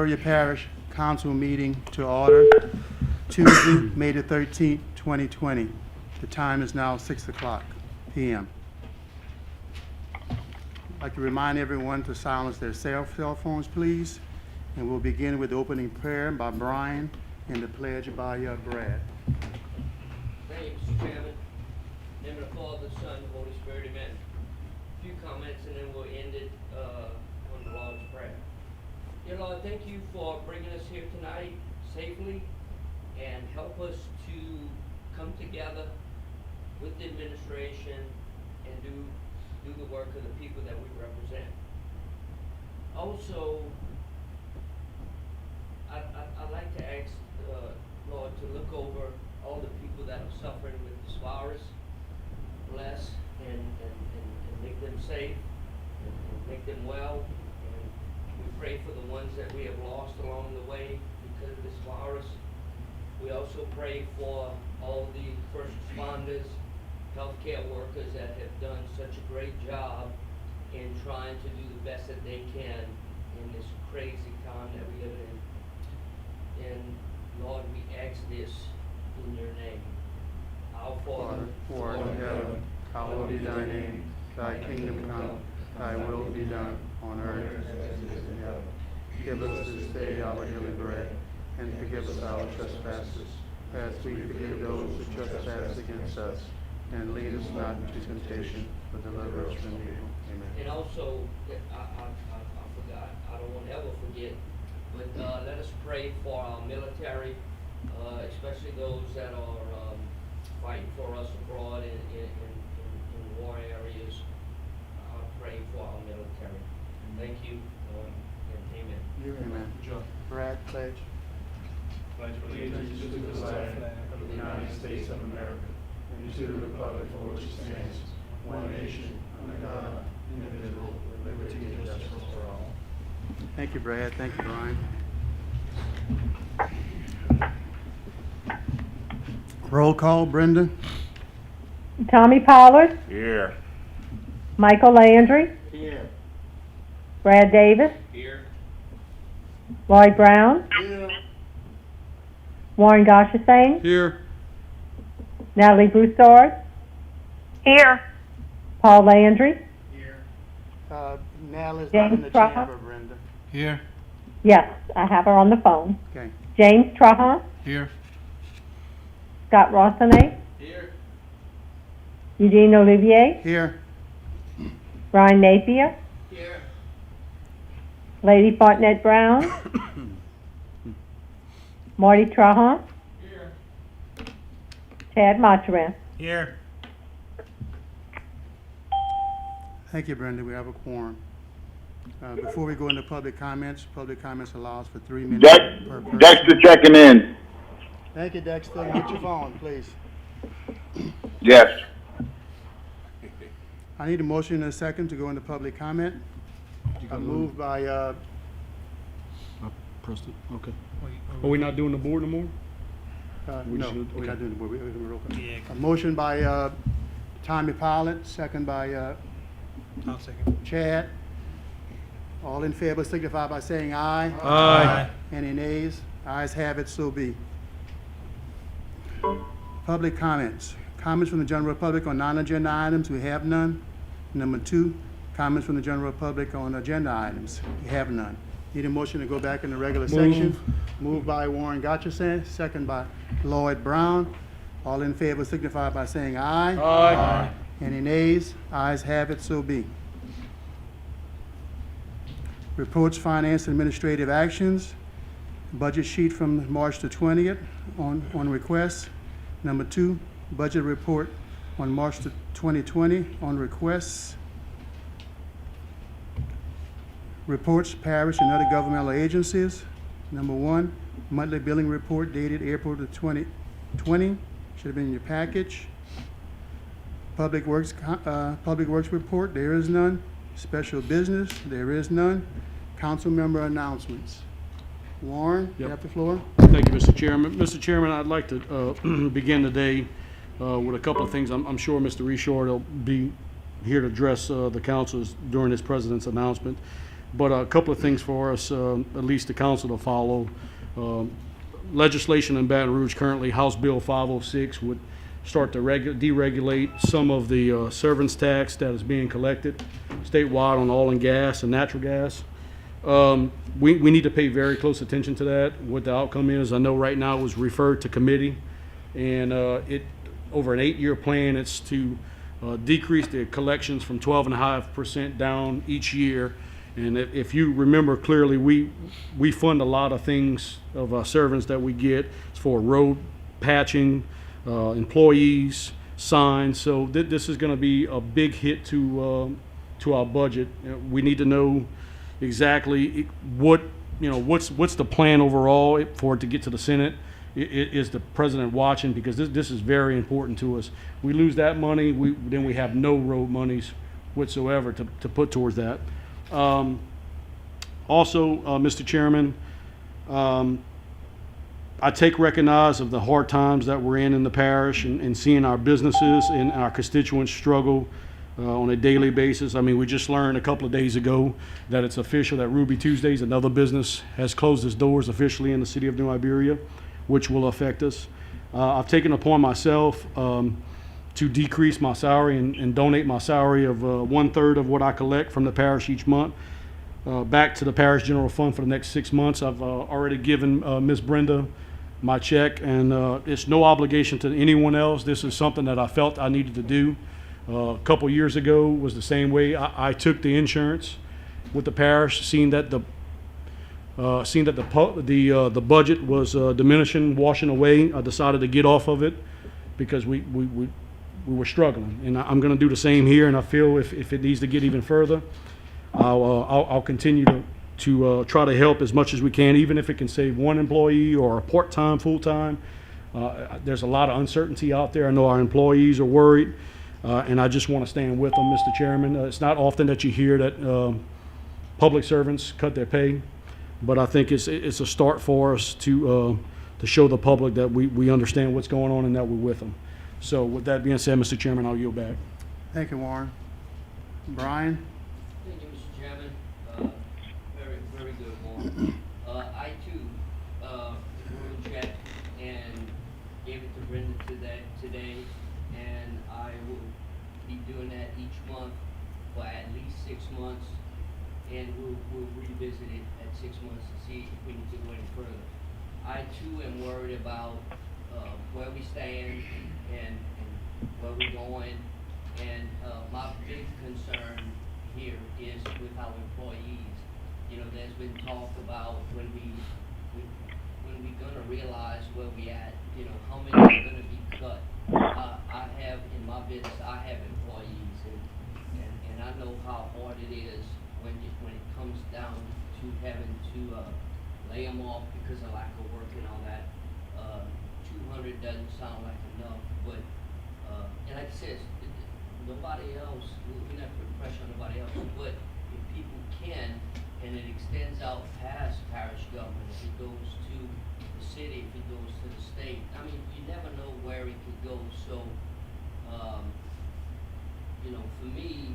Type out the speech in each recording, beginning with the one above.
Peoria Parish Council meeting to order. Tuesday, May the 13th, 2020. The time is now 6 o'clock p.m. I'd like to remind everyone to silence their cell phones, please. And we'll begin with the opening prayer by Brian and the pledge by Brad. Thank you, Mr. Chairman. In the name of the Father, the Son, and the Holy Spirit, amen. A few comments and then we'll end it on the Lord's Prayer. Dear Lord, thank you for bringing us here tonight safely and help us to come together with the administration and do the work of the people that we represent. Also, I'd like to ask, Lord, to look over all the people that are suffering with this virus, bless and make them safe and make them well. And we pray for the ones that we have lost along the way because of this virus. We also pray for all the first responders, healthcare workers that have done such a great job in trying to do the best that they can in this crazy time that we live in. And Lord, we ask this in your name. Our Father, who art in heaven, hallowed be thy name. Thy kingdom come, thy will be done on earth as it is in heaven. Give us this day our daily bread, and forgive us our trespasses, as we forgive those who trespass against us. And lead us not into temptation, but deliver us from evil. Amen. And also, I forgot, I don't want to ever forget, but let us pray for our military, especially those that are fighting for us abroad in war areas. Pray for our military. Thank you, and amen. Amen. Brad, pledge. Pledge allegiance to the flag of the United States of America and to the republic for which it stands, one nation, under God, indivisible, with liberty and justice for all. Thank you, Brad. Thank you, Brian. Roll call, Brenda. Tommy Pollard, Here. Michael Landry, Here. Brad Davis, Here. Lloyd Brown, Warren Goshasane, Here. Natalie Broussard, Here. Paul Landry. Here. Nell is not in the James Traha? chamber, Brenda. Here. Yes, I have her on the phone. Okay. James Trahan, Here. Scott Rossonay, Here. Eugene Olivier, Here. Brian Napier, Here. Lady Fontenette Brown, Marty Trahan, Here. Chad Monteran. Here. Thank you, Brenda. We have a quorum. Before we go into public comments allows for 3 minutes per person. Dexter checking in. Thank you, Dexter. Get your phone, please. Yes. I need a motion and a second to go into public comment. Moved by, Preston. Okay. Are we not doing the board no more? We no, should- we're not okay. doing the board. We're open. A motion by Tommy Pilot, second by I'll second. Chad. All in favor signify by saying aye. Aye. Any nays? Ayes have it, so be. Public comments. Comments from the general public on non-agenda items, we have none. Number 2, comments from the general public on agenda items, we have none. Need a motion to go back in the regular section. Moved by Warren Gottschalk, second by Lloyd Brown. All in favor signify by saying aye. Aye. Any nays? Ayes have it, so be. Reports, finance, and administrative actions. Budget sheet from March the 20th on request. Number 2, budget report on March the 2020 on requests. Reports, parish, and other governmental agencies. Number 1, monthly billing report dated April the 2020. Should have been in your package. Public Works report, there is none. Special business, there is none. Council member announcements. Warren, you Yep. have the floor. Thank you, Mr. Chairman. Mr. Chairman, I'd like to begin today with a couple of things. I'm sure Mr. Reshore will be here to address the councils during his president's announcement. But a couple of things for us, at least the council to follow. Legislation in Baton Rouge currently, House Bill 506, would start to deregulate some of the servants tax that is being collected statewide on oil and gas and natural gas. We need to pay very close attention to that. What the outcome is, I know right now it was referred to committee, and over an 8-year plan, it's to decrease the collections from 12.5% down each year. And if you remember clearly, we fund a lot of things of servants that we get. It's for road patching, employees, signs. So this is going to be a big hit to our budget. We need to know exactly what's the plan overall for it to get to the Senate. Is the president watching? Because this is very important to us. We lose that money, then we have no road monies whatsoever to put towards that. Also, Mr. Chairman, I take recognize of the hard times that we're in the parish and seeing our businesses and our constituents struggle on a daily basis. I mean, we just learned a couple of days ago that it's official that Ruby Tuesdays, another business, has closed its doors officially in the city of New Iberia, which will affect us. I've taken upon myself to decrease my salary and donate my salary of 1/3 of what I collect from the parish each month back to the parish general fund for the next 6 months. I've already given Ms. Brenda my check, and it's no obligation to anyone else. This is something that I felt I needed to do. A couple years ago was the same way. I took the insurance with the parish, seeing that the budget was diminishing, washing away. I decided to get off of it because we were struggling, and I'm going to do the same here. And I feel if it needs to get even further, I'll continue to try to help as much as we can, even if it can save one employee or a part-time, full-time. There's a lot of uncertainty out there. I know our employees are worried, and I just want to stand with them, Mr. Chairman. It's not often that you hear that public servants cut their pay, but I think it's a start for us to show the public that we understand what's going on and that we're with them. So with that being said, Mr. Chairman, I'll yield back. Thank you, Warren. Brian? Thank you, Mr. Chairman. Very, very good, Warren. I too, wrote a check and gave it to Brenda today, and I will be doing that each month for at least 6 months, and we'll revisit it at 6 months to see if we need to go any further. I too am worried about where we stand and where we're going, and my big concern here is with our employees. You know, there's been talk about when we gonna realize where we at. You know, how many are gonna be cut. I have in my business, I have employees, and I know how hard it is when it comes down to having to lay them off because of lack of work and all that. 200 doesn't sound like enough, but and like I said, nobody else, we're not putting pressure on nobody else, but if people can, and it extends out past parish government, if it goes to the city, if it goes to the state, I mean, you never know where it could go. So, you know, for me,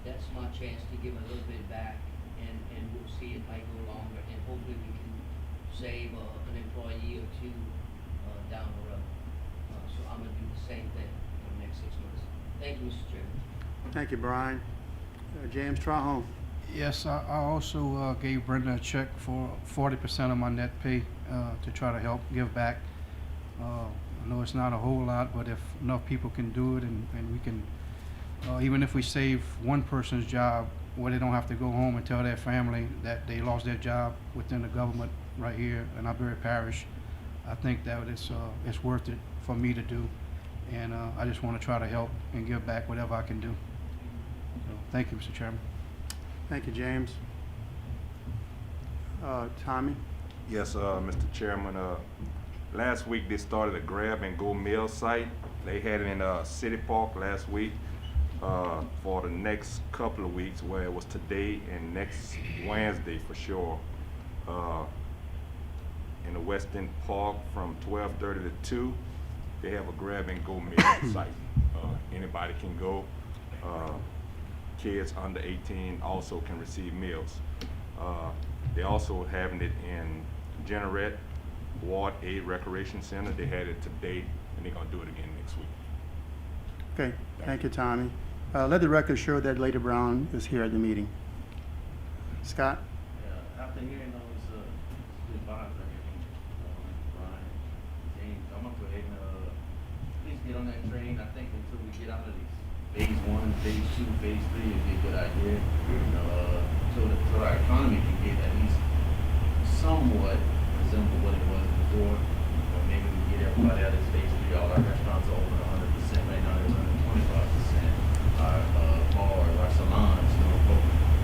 that's my chance to give a little bit back, and we'll see it might go longer, and hopefully we can save an employee or two down the road. So I'm gonna do the same thing in the next 6 months. Thank you, Mr. Chairman. Thank you, Brian. James Trahone? Yes, I also gave Brenda a check for 40% of my net pay to try to help give back. I know it's not a whole lot, but if enough people can do it, and we can, even if we save one person's job, where they don't have to go home and tell their family that they lost their job within the government right here in Iberia Parish, I think that it's worth it for me to do. And I just want to try to help and give back whatever I can do. So, thank you, Mr. Chairman. Thank you, James. Tommy? Yes, Mr. Chairman, last week they started a grab and go mail site. They had it in City Park last week for the next couple of weeks, where it was today and next Wednesday for sure. In the Western Park from 12:30 to 2, they have a grab and go mail site. Anybody can go. kids under 18 also can receive meals. They also having it in Generette, Ward 8 Recreation Center. They had it today, and they're gonna do it again next week. Okay, thank you, Tommy. Let the record show that Lady Brown is here at the meeting. Scott? Yeah, after hearing those, advice and everything, Brian, James, I'm gonna go ahead and, please get on that train. I think until we get out of these phase 1, phase 2, phase 3, it'd be a good idea. So our economy can get at least somewhat resemble what it was before. Or maybe we get everybody out of this phase 3, all our restaurants are open 100%, right now they're running 25%. Our, bars, our salons,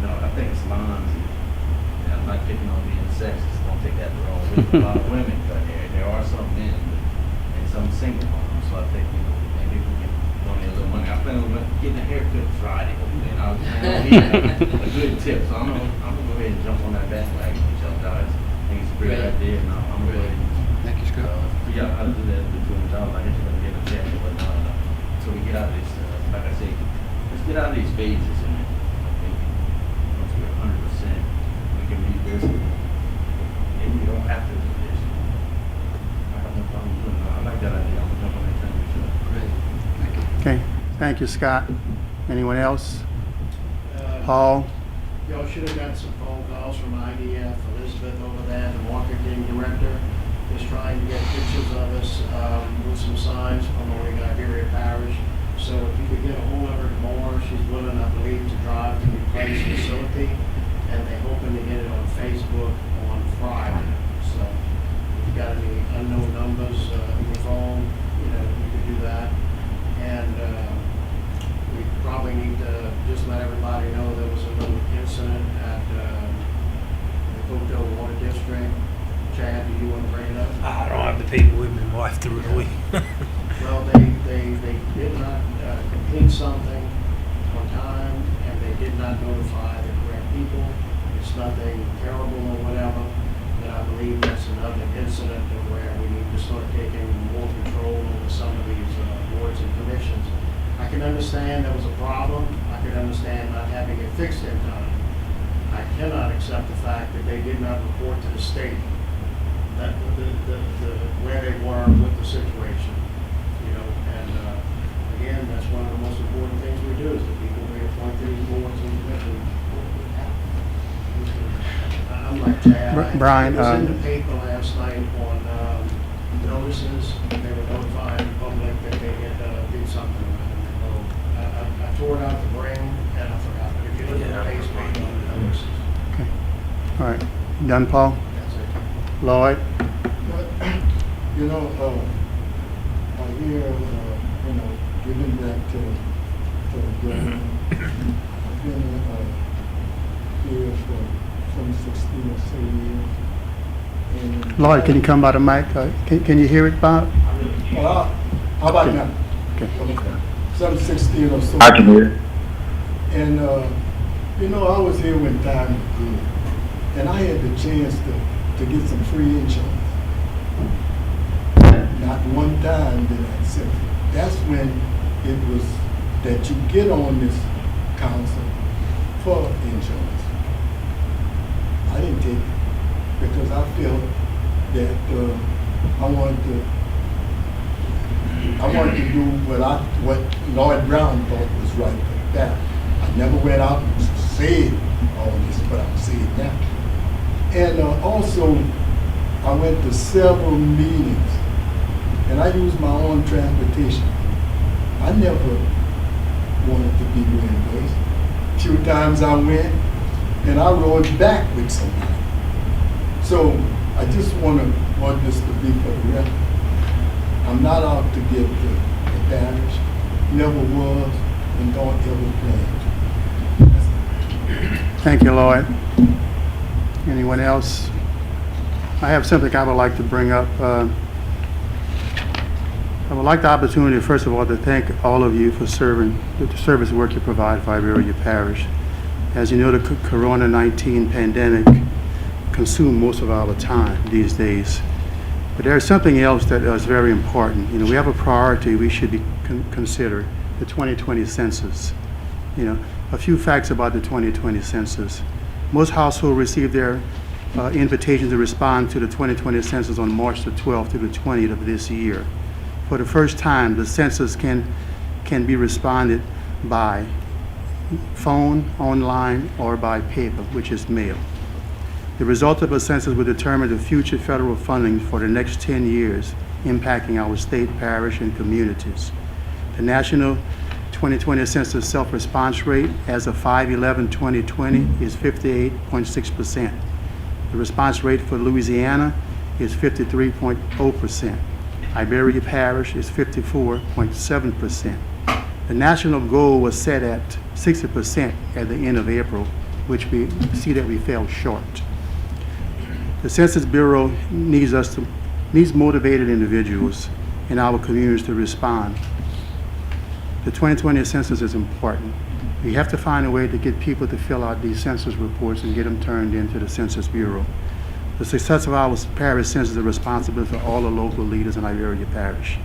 I think salons, and I'm not picking on being sexist, don't take that the wrong way. A lot of women cut hair, there are some men, and some single moms, so I think, maybe we can donate a little money. I plan on getting a haircut Friday, and I was a good tip, so I'm gonna go ahead and jump on that bandwagon with y'all guys. I think it's a great idea, and I'm gonna go ahead and Thank you, Scott. figure out how to do that between jobs. I guess you're gonna get a check, but until we get out of this, like I say, let's get out of these phases, and I think once we're 100%, we can revisit. Maybe we don't have to do this. I have no problem doing that. I like that idea. I'm gonna jump on that train with you. Great. Thank you. Okay, thank you, Scott. Anyone else? Paul? Y'all should have got some phone calls from IDF. Elizabeth over there, the marketing director, is trying to get pictures of us with some signs from the Iberia Parish. So if you could get a hold of her tomorrow, she's willing, I believe, to drive to the Place facility, and they're hoping to get it on Facebook on Friday. So if you got any unknown numbers in your phone, you could do that. And we probably need to just let everybody know there was a little incident at the Coteau Water District. Chad, do you want to bring it up? I don't have the people with me. My wife threw it away. Well, they did not complete something on time, and they did not notify the correct people. It's nothing terrible or whatever, but I believe that's another incident where we need to start taking more control over some of these boards and commissions. I can understand there was a problem. I can understand not having it fixed in time. I cannot accept the fact that they did not report to the state that where they were with the situation. And again, that's one of the most important things we do is that people we appoint these boards and commissions. I'm like Chad. Brian, I was in the paper last night on notices. They were notifying the public that they had did something. I tore it out the brain and I forgot. But if you look at the Facebook on the notices, Okay. All right. Done, Paul? that's it. Lloyd? I hear, giving back to the government. I've been here for some 16 or so years. And Lloyd, can you come by the mic? Can you hear it, Bob? How about Okay. now? Okay. Some 16 or so. I can hear. And, I was here when time was good. And I had the chance to get some free insurance. Not one time did I accept it. That's when it was that you get on this council for insurance. I didn't take it because I felt that I wanted to do what Lloyd Brown thought was right. But that I never went out and said all this, but I'm saying it now. And also, I went to several meetings, and I used my own transportation. I never wanted to be reimbursed. A few times I went, and I rode back with somebody. So I just want this to be for the record. I'm not out to get the parish, never was, and don't ever plan. Thank you, Lloyd. Anyone else? I have something I would like to bring up. I would like the opportunity, first of all, to thank all of you for the service work you provide for Iberia Parish. As you know, the Corona-19 pandemic consumed most of our time these days. But there's something else that is very important. We have a priority we should be consider, the 2020 census. A few facts about the 2020 census. Most households received their invitation to respond to the 2020 census on March the 12th through the 20th of this year. For the first time, the census can be responded by phone, online, or by paper, which is mail. The result of a census will determine the future federal funding for the next 10 years, impacting our state, parish, and communities. The national 2020 census self-response rate as of 5/11/2020 is 58.6%. The response rate for Louisiana is 53.0%. Iberia Parish is 54.7%. The national goal was set at 60% at the end of April, which we see that we fell short. The Census Bureau needs motivated individuals in our communities to respond. The 2020 census is important. We have to find a way to get people to fill out these census reports and get them turned into the Census Bureau. The success of our parish census is a responsibility for all the local leaders in Iberia Parish.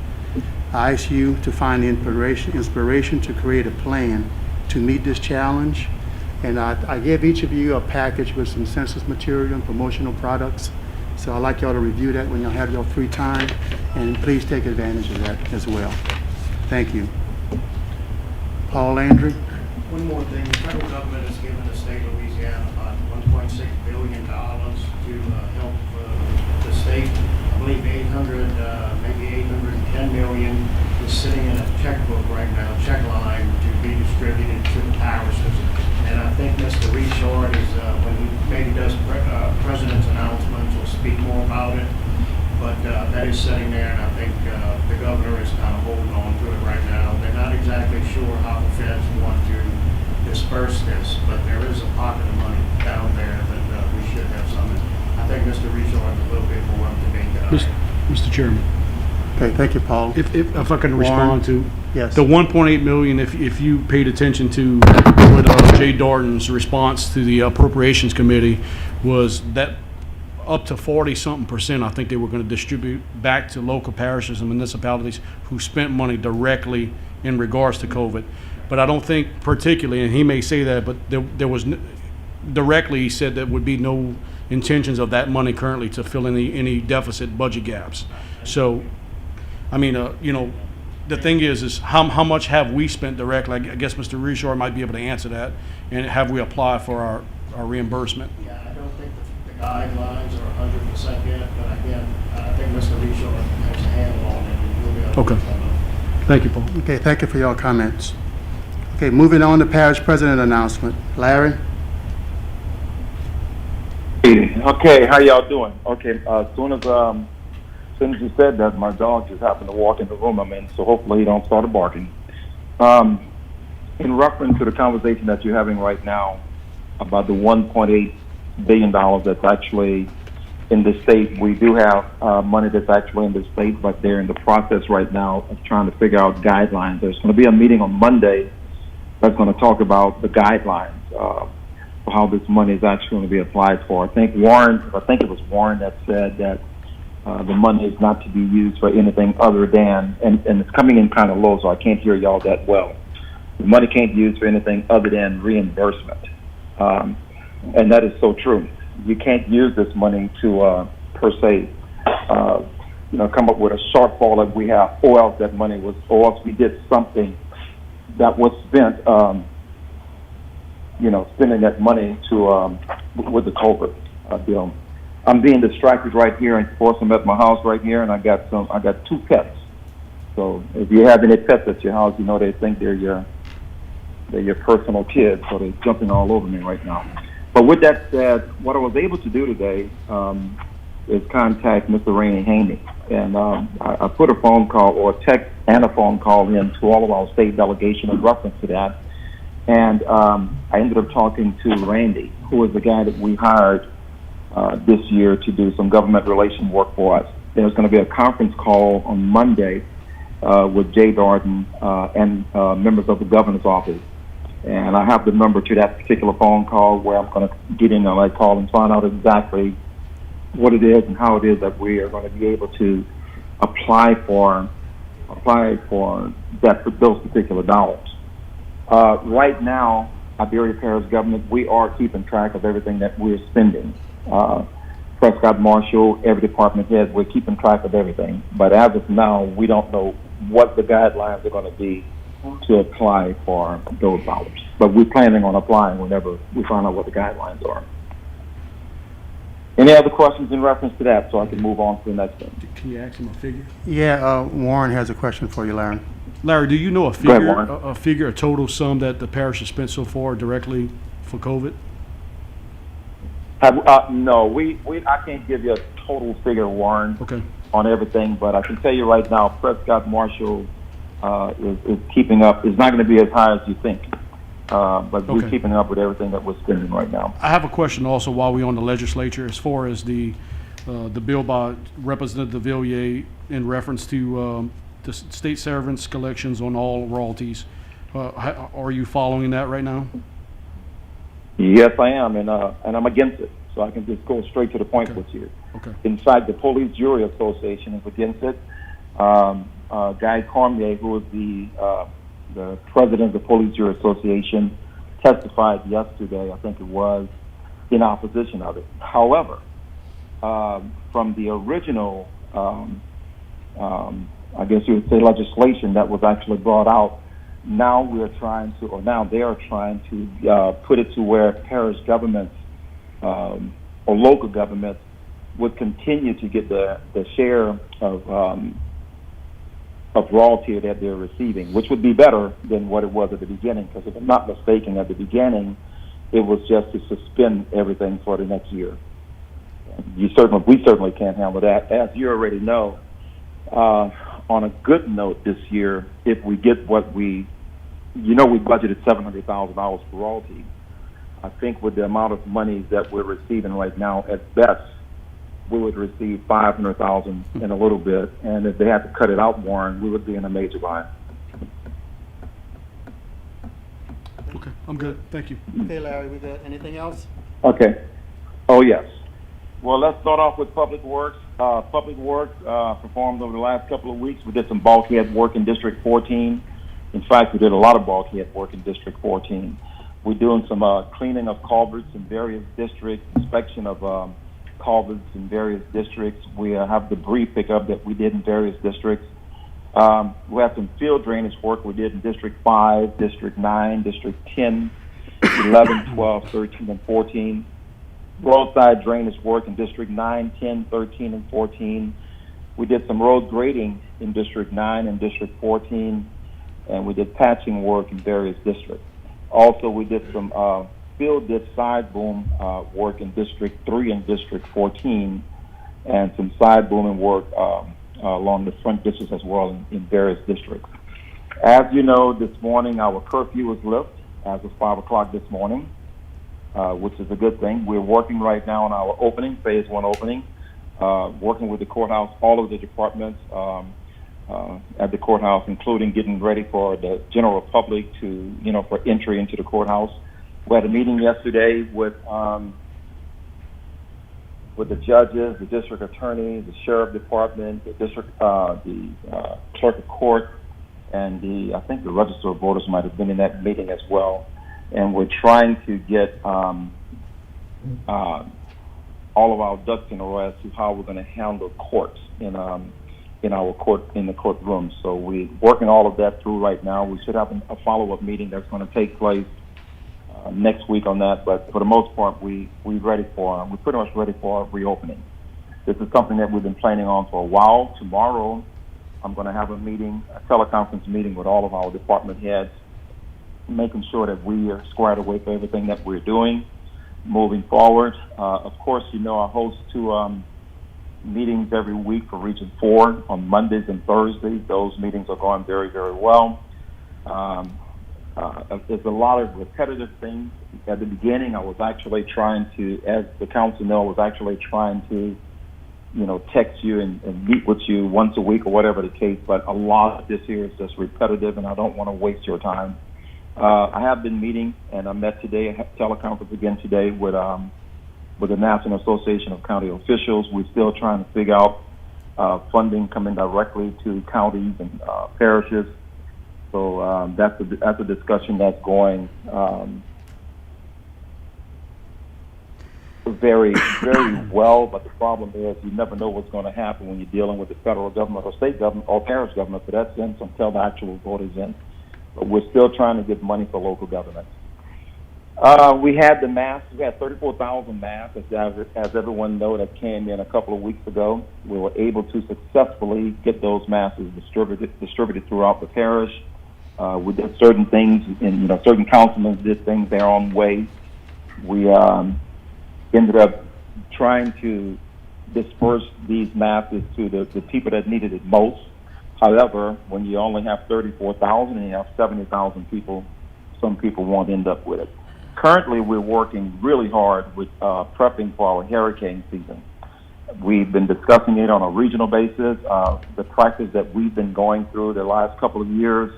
I ask you to find inspiration to create a plan to meet this challenge. And I gave each of you a package with some census material and promotional products. So I'd like y'all to review that when y'all have your free time, and please take advantage of that as well. Thank you. Paul Landry. One more thing, the federal government has given the state of Louisiana about $1.6 billion to help the state. I believe 800, maybe 810 million is sitting in a checkbook right now, check line, to be distributed to the parishes. And I think Mr. Richard is, when he maybe does president's announcements, will speak more about it. But that is sitting there, and I think the governor is kind of holding on to it right now. They're not exactly sure how the feds want to disperse this, but there is a pocket of money down there that we should have some. I think Mr. Richard is a little bit more up to date than I am. Mr. Chairman, Okay, thank you, Paul. if I can respond to Yes. the 1.8 million, if you paid attention to what Jay Darden's response to the Appropriations Committee was, that up to 40-something%, I think they were going to distribute back to local parishes and municipalities who spent money directly in regards to COVID. But I don't think particularly, and he may say that, but there was directly, he said there would be no intentions of that money currently to fill any deficit budget gaps. So, I mean, the thing is how much have we spent directly? I guess Mr. Richard might be able to answer that. And have we applied for our reimbursement? Yeah, I don't think the guidelines are 100% yet, but again, I think Mr. Richard has a handle on it, and he'll be able to Okay. let them know. Thank you, Paul. Okay, thank you for your comments. Okay, moving on to parish president announcement. Larry? Okay, how y'all doing? Okay, as soon as you said that, my dog just happened to walk in the room I'm in, so hopefully he don't start barking. In reference to the conversation that you're having right now about the $1.8 billion that's actually in the state, we do have money that's actually in the state, but they're in the process right now of trying to figure out guidelines. There's going to be a meeting on Monday that's going to talk about the guidelines for how this money is actually going to be applied for. I think it was Warren that said that the money is not to be used for anything other than, and it's coming in kind of low, so I can't hear y'all that well. The money can't be used for anything other than reimbursement. And that is so true. You can't use this money to, per se, come up with a shortfall that we have, or else that money was, or else we did something that was spent, spending that money to, with the COVID bill. I'm being distracted right here, and of course I'm at my house right here, and I got 2 pets. So if you have any pets at your house, they think they're your personal kids, so they're jumping all over me right now. But with that said, what I was able to do today is contact Mr. Rainey Haney, and I put a phone call or a text and a phone call in to all of our state delegation in reference to that, and I ended up talking to Randy, who is the guy that we hired this year to do some government relation work for us. There's going to be a conference call on Monday with Jay Darden and members of the governor's office. And I have the number to that particular phone call where I'm going to get in on that call and find out exactly what it is and how it is that we are going to be able to apply for those particular dollars. Right now, Iberia Parish government, we are keeping track of everything that we're spending. Prescott Marshall, every department head, we're keeping track of everything. But as of now, we don't know what the guidelines are going to be to apply for those dollars. But we're planning on applying whenever we find out what the guidelines are. Any other questions in reference to that, so I can move on to the next one? Can you ask him a figure? Yeah, Warren has a question for you, Larry. Larry, do you know a Go ahead, figure, Warren. a total sum that the parish has spent so far directly for COVID? No, I can't give you a total figure, Warren, Okay. on everything, but I can tell you right now, Prescott Marshall is keeping up. It's not going to be as high as you think, but we're Okay. keeping up with everything that we're spending right now. I have a question also while we're on the legislature, as far as the bill by Representative Villiers in reference to the state servants' collections on all royalties. Are you following that right now? Yes, I am, and I'm against it. So I can just go straight to the point Okay. with you. Okay. In fact, the Police Jury Association is against it. Guy Cormier, who is the president of the Police Jury Association, testified yesterday, I think it was, in opposition of it. However, from the original, I guess you would say, legislation that was actually brought out, now they are trying to put it to where parish governments or local governments would continue to get the share of royalty that they're receiving, which would be better than what it was at the beginning. Because if I'm not mistaken, at the beginning, it was just to suspend everything for the next year. We certainly can't handle that. As you already know, on a good note this year, if we get what we budgeted $700,000 for royalty. I think with the amount of money that we're receiving right now, at best, we would receive $500,000 in a little bit. And if they had to cut it out, Warren, we would be in a major bind. Okay, I'm good. Thank you. Okay, Larry, we got anything else? Okay. Oh, yes. Well, let's start off with Public Works. Public Works performed over the last couple of weeks. We did some bulkhead work in District 14. In fact, we did a lot of bulkhead work in District 14. We're doing some cleaning of culverts in various districts, inspection of culverts in various districts. We have debris pickup that we did in various districts. We have some field drainage work we did in District 5, District 9, District 10, 11, 12, 13, and 14. Roadside drainage work in District 9, 10, 13, and 14. We did some road grading in District 9 and District 14, and we did patching work in various districts. Also, we did some field ditch side boom work in District 3 and District 14, and some side booming work along the front ditches as well in various districts. As you know, this morning our curfew was lifted as of 5 o'clock this morning, which is a good thing. We're working right now on our opening, phase 1 opening, working with the courthouse, all of the departments at the courthouse, including getting ready for the general public to, for entry into the courthouse. We had a meeting yesterday with the judges, the district attorney, the sheriff department, the district, the clerk of court, and I think the register of voters might have been in that meeting as well. And we're trying to get all of our ducks in a row as to how we're going to handle courts in the courtroom. So we're working all of that through right now. We should have a follow-up meeting that's going to take place next week on that. But for the most part, we're pretty much ready for reopening. This is something that we've been planning on for a while. Tomorrow, I'm going to have a teleconference meeting with all of our department heads, making sure that we are squared away for everything that we're doing moving forward. Of course, I host 2 meetings every week for Region 4 on Mondays and Thursdays. Those meetings are going very, very well. There's a lot of repetitive things. At the beginning, I was actually trying to, as the council know, I was actually trying to, text you and meet with you once a week or whatever the case, but a lot of this here is just repetitive, and I don't want to waste your time. I have been meeting, and I met today, a teleconference again today with the National Association of County Officials. We're still trying to figure out funding coming directly to counties and parishes. So that's a discussion that's going very, very well, but the problem is you never know what's going to happen when you're dealing with the federal government or state government or parish government for that sense until the actual vote is in. But we're still trying to get money for local governments. We had the masks. We had 34,000 masks, as everyone knows, that came in a couple of weeks ago. We were able to successfully get those masks distributed throughout the parish. We did certain things, and certain councilmen did things their own way. We ended up trying to disperse these masks to the people that needed it most. However, when you only have 34,000 and you have 70,000 people, some people won't end up with it. Currently, we're working really hard with prepping for our hurricane season. We've been discussing it on a regional basis. The practice that we've been going through the last couple of years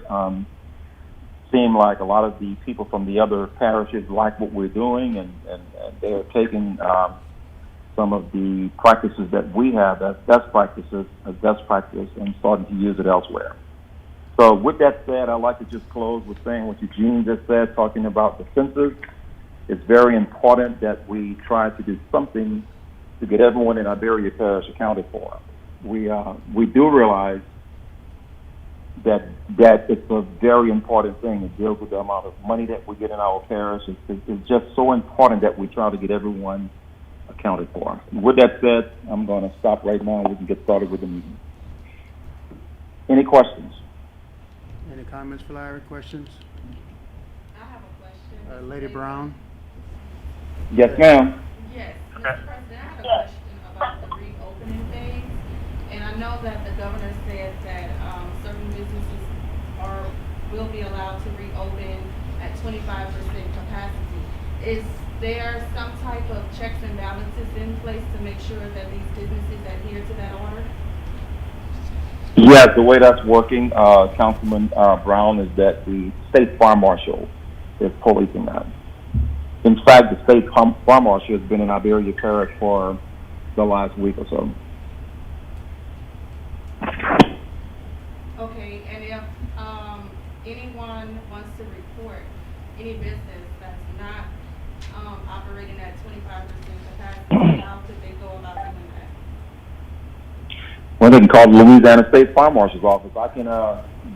seemed like a lot of the people from the other parishes like what we're doing, and they're taking some of the practices that we have as best practice and starting to use it elsewhere. So with that said, I'd like to just close with saying what Eugene just said, talking about the census. It's very important that we try to do something to get everyone in Iberia Parish accounted for. We do realize that it's a very important thing. It deals with the amount of money that we get in our parish. It's just so important that we try to get everyone accounted for. With that said, I'm going to stop right now and we can get started with the meeting. Any questions? Any comments for Larry? Questions? I have a question. Lady Brown? Yes, ma'am. Yes, Mr. President, I have a question about the reopening things. And I know that the governor said that certain businesses will be allowed to reopen at 25% capacity. Is there some type of checks and balances in place to make sure that these businesses adhere to that order? Yes, the way that's working, Councilman Brown, is that the state fire marshal is policing that. In fact, the state fire marshal has been in Iberia Parish for the last week or so. Okay, and if anyone wants to report any business that's not operating at 25% capacity, how could they go about doing that? Well, they can call the Louisiana State Fire Marshal's office. I can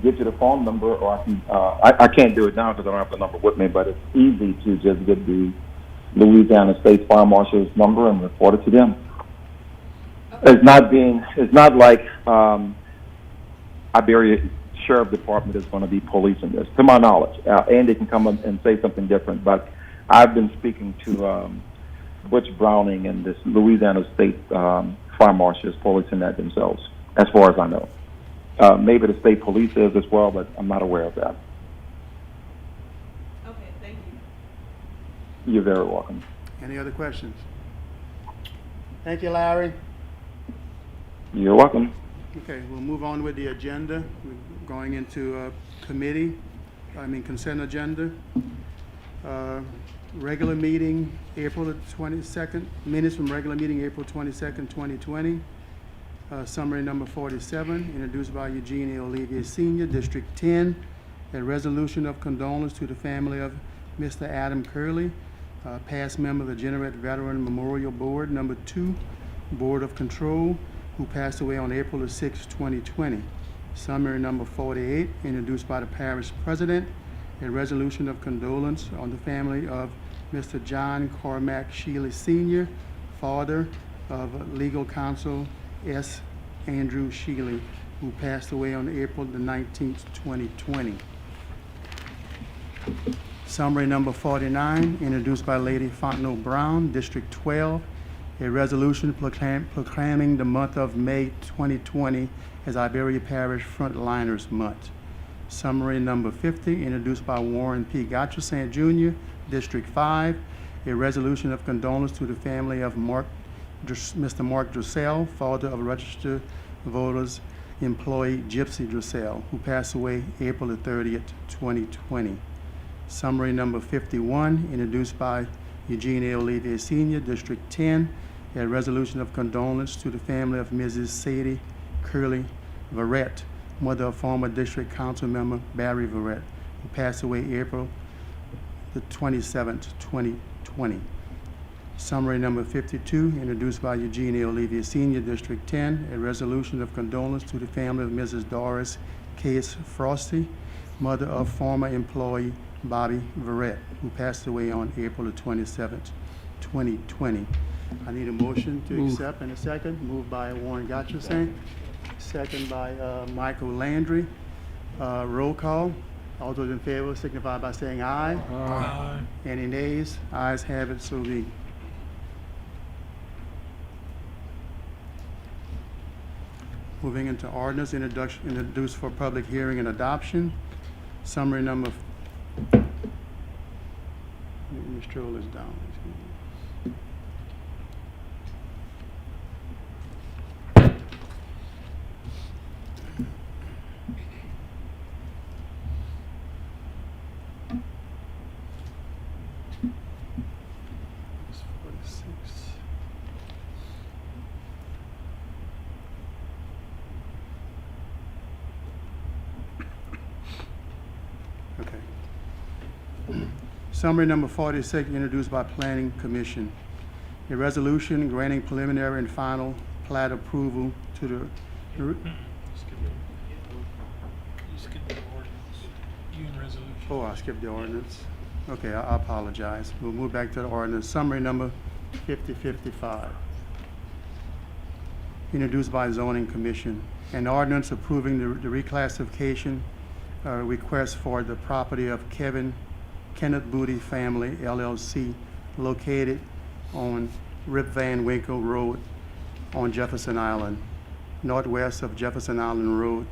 get you the phone number, or I can. I can't do it now because I don't have the number with me. But it's easy to just get the Louisiana State Fire Marshal's number and report it to them. Okay. It's not like Iberia Sheriff Department is going to be policing this, to my knowledge. And they can come up and say something different. But I've been speaking to Butch Browning and this Louisiana State Fire Marshal is policing that themselves, as far as I know. Maybe the state police is as well, but I'm not aware of that. Okay, thank you. You're very welcome. Any other questions? Thank you, Larry. You're welcome. Okay, we'll move on with the agenda. We're going into consent agenda. Regular meeting, April the 22nd. Minutes from regular meeting, April 22nd, 2020. Summary number 47, introduced by Eugene A. Olivier Sr., District 10. A resolution of condolence to the family of Mr. Adam Curley, past member of the Jeanerette Veteran Memorial Board, number 2, Board of Control, who passed away on April the 6th, 2020. Summary number 48, introduced by the parish president. A resolution of condolence on the family of Mr. John Cormac Sheely Sr., father of legal counsel S. Andrew Sheely, who passed away on April the 19th, 2020. Summary number 49, introduced by Lady Fontenot Brown, District 12. A resolution proclaiming the month of May 2020 as Iberia Parish Frontliners Month. Summary number 50, introduced by Warren P. Gotcherson Jr., District 5. A resolution of condolence to the family of Mr. Mark Dressel, father of registered voters employee Gypsy Dressel, who passed away April the 30th, 2020. Summary number 51, introduced by Eugene A. Olivier Sr., District 10. A resolution of condolence to the family of Mrs. Sadie Curley Verrett, mother of former District Council member Barry Verrett, who passed away April the 27th, 2020. Summary number 52, introduced by Eugene L. Levy Senior, District 10, a resolution of condolence to the family of Mrs. Doris Case Frosty, mother of former employee Bobby Verrett, who passed away on April the 27th, 2020. I need a motion to accept in a second. Moved by Warren Gotcherson, second by Michael Landry. Roll call. All those in favor signify by saying aye. Aye. Any nays? Ayes have it, so be. Moving into ordinance introduced for public hearing and adoption. Summary number. Let me scroll this down. Excuse me. It's 46. Okay. Summary number 46, introduced by Planning Commission. A resolution granting preliminary and final plat approval to the, You skipped the ordinance. You in resolution. oh, I skipped the ordinance. Okay, I apologize. We'll move back to the ordinance. Summary number 5055. Introduced by Zoning Commission. An ordinance approving the reclassification request for the property of Kenneth Booty Family LLC located on Rip Van Winkle Road on Jefferson Island, northwest of Jefferson Island Road,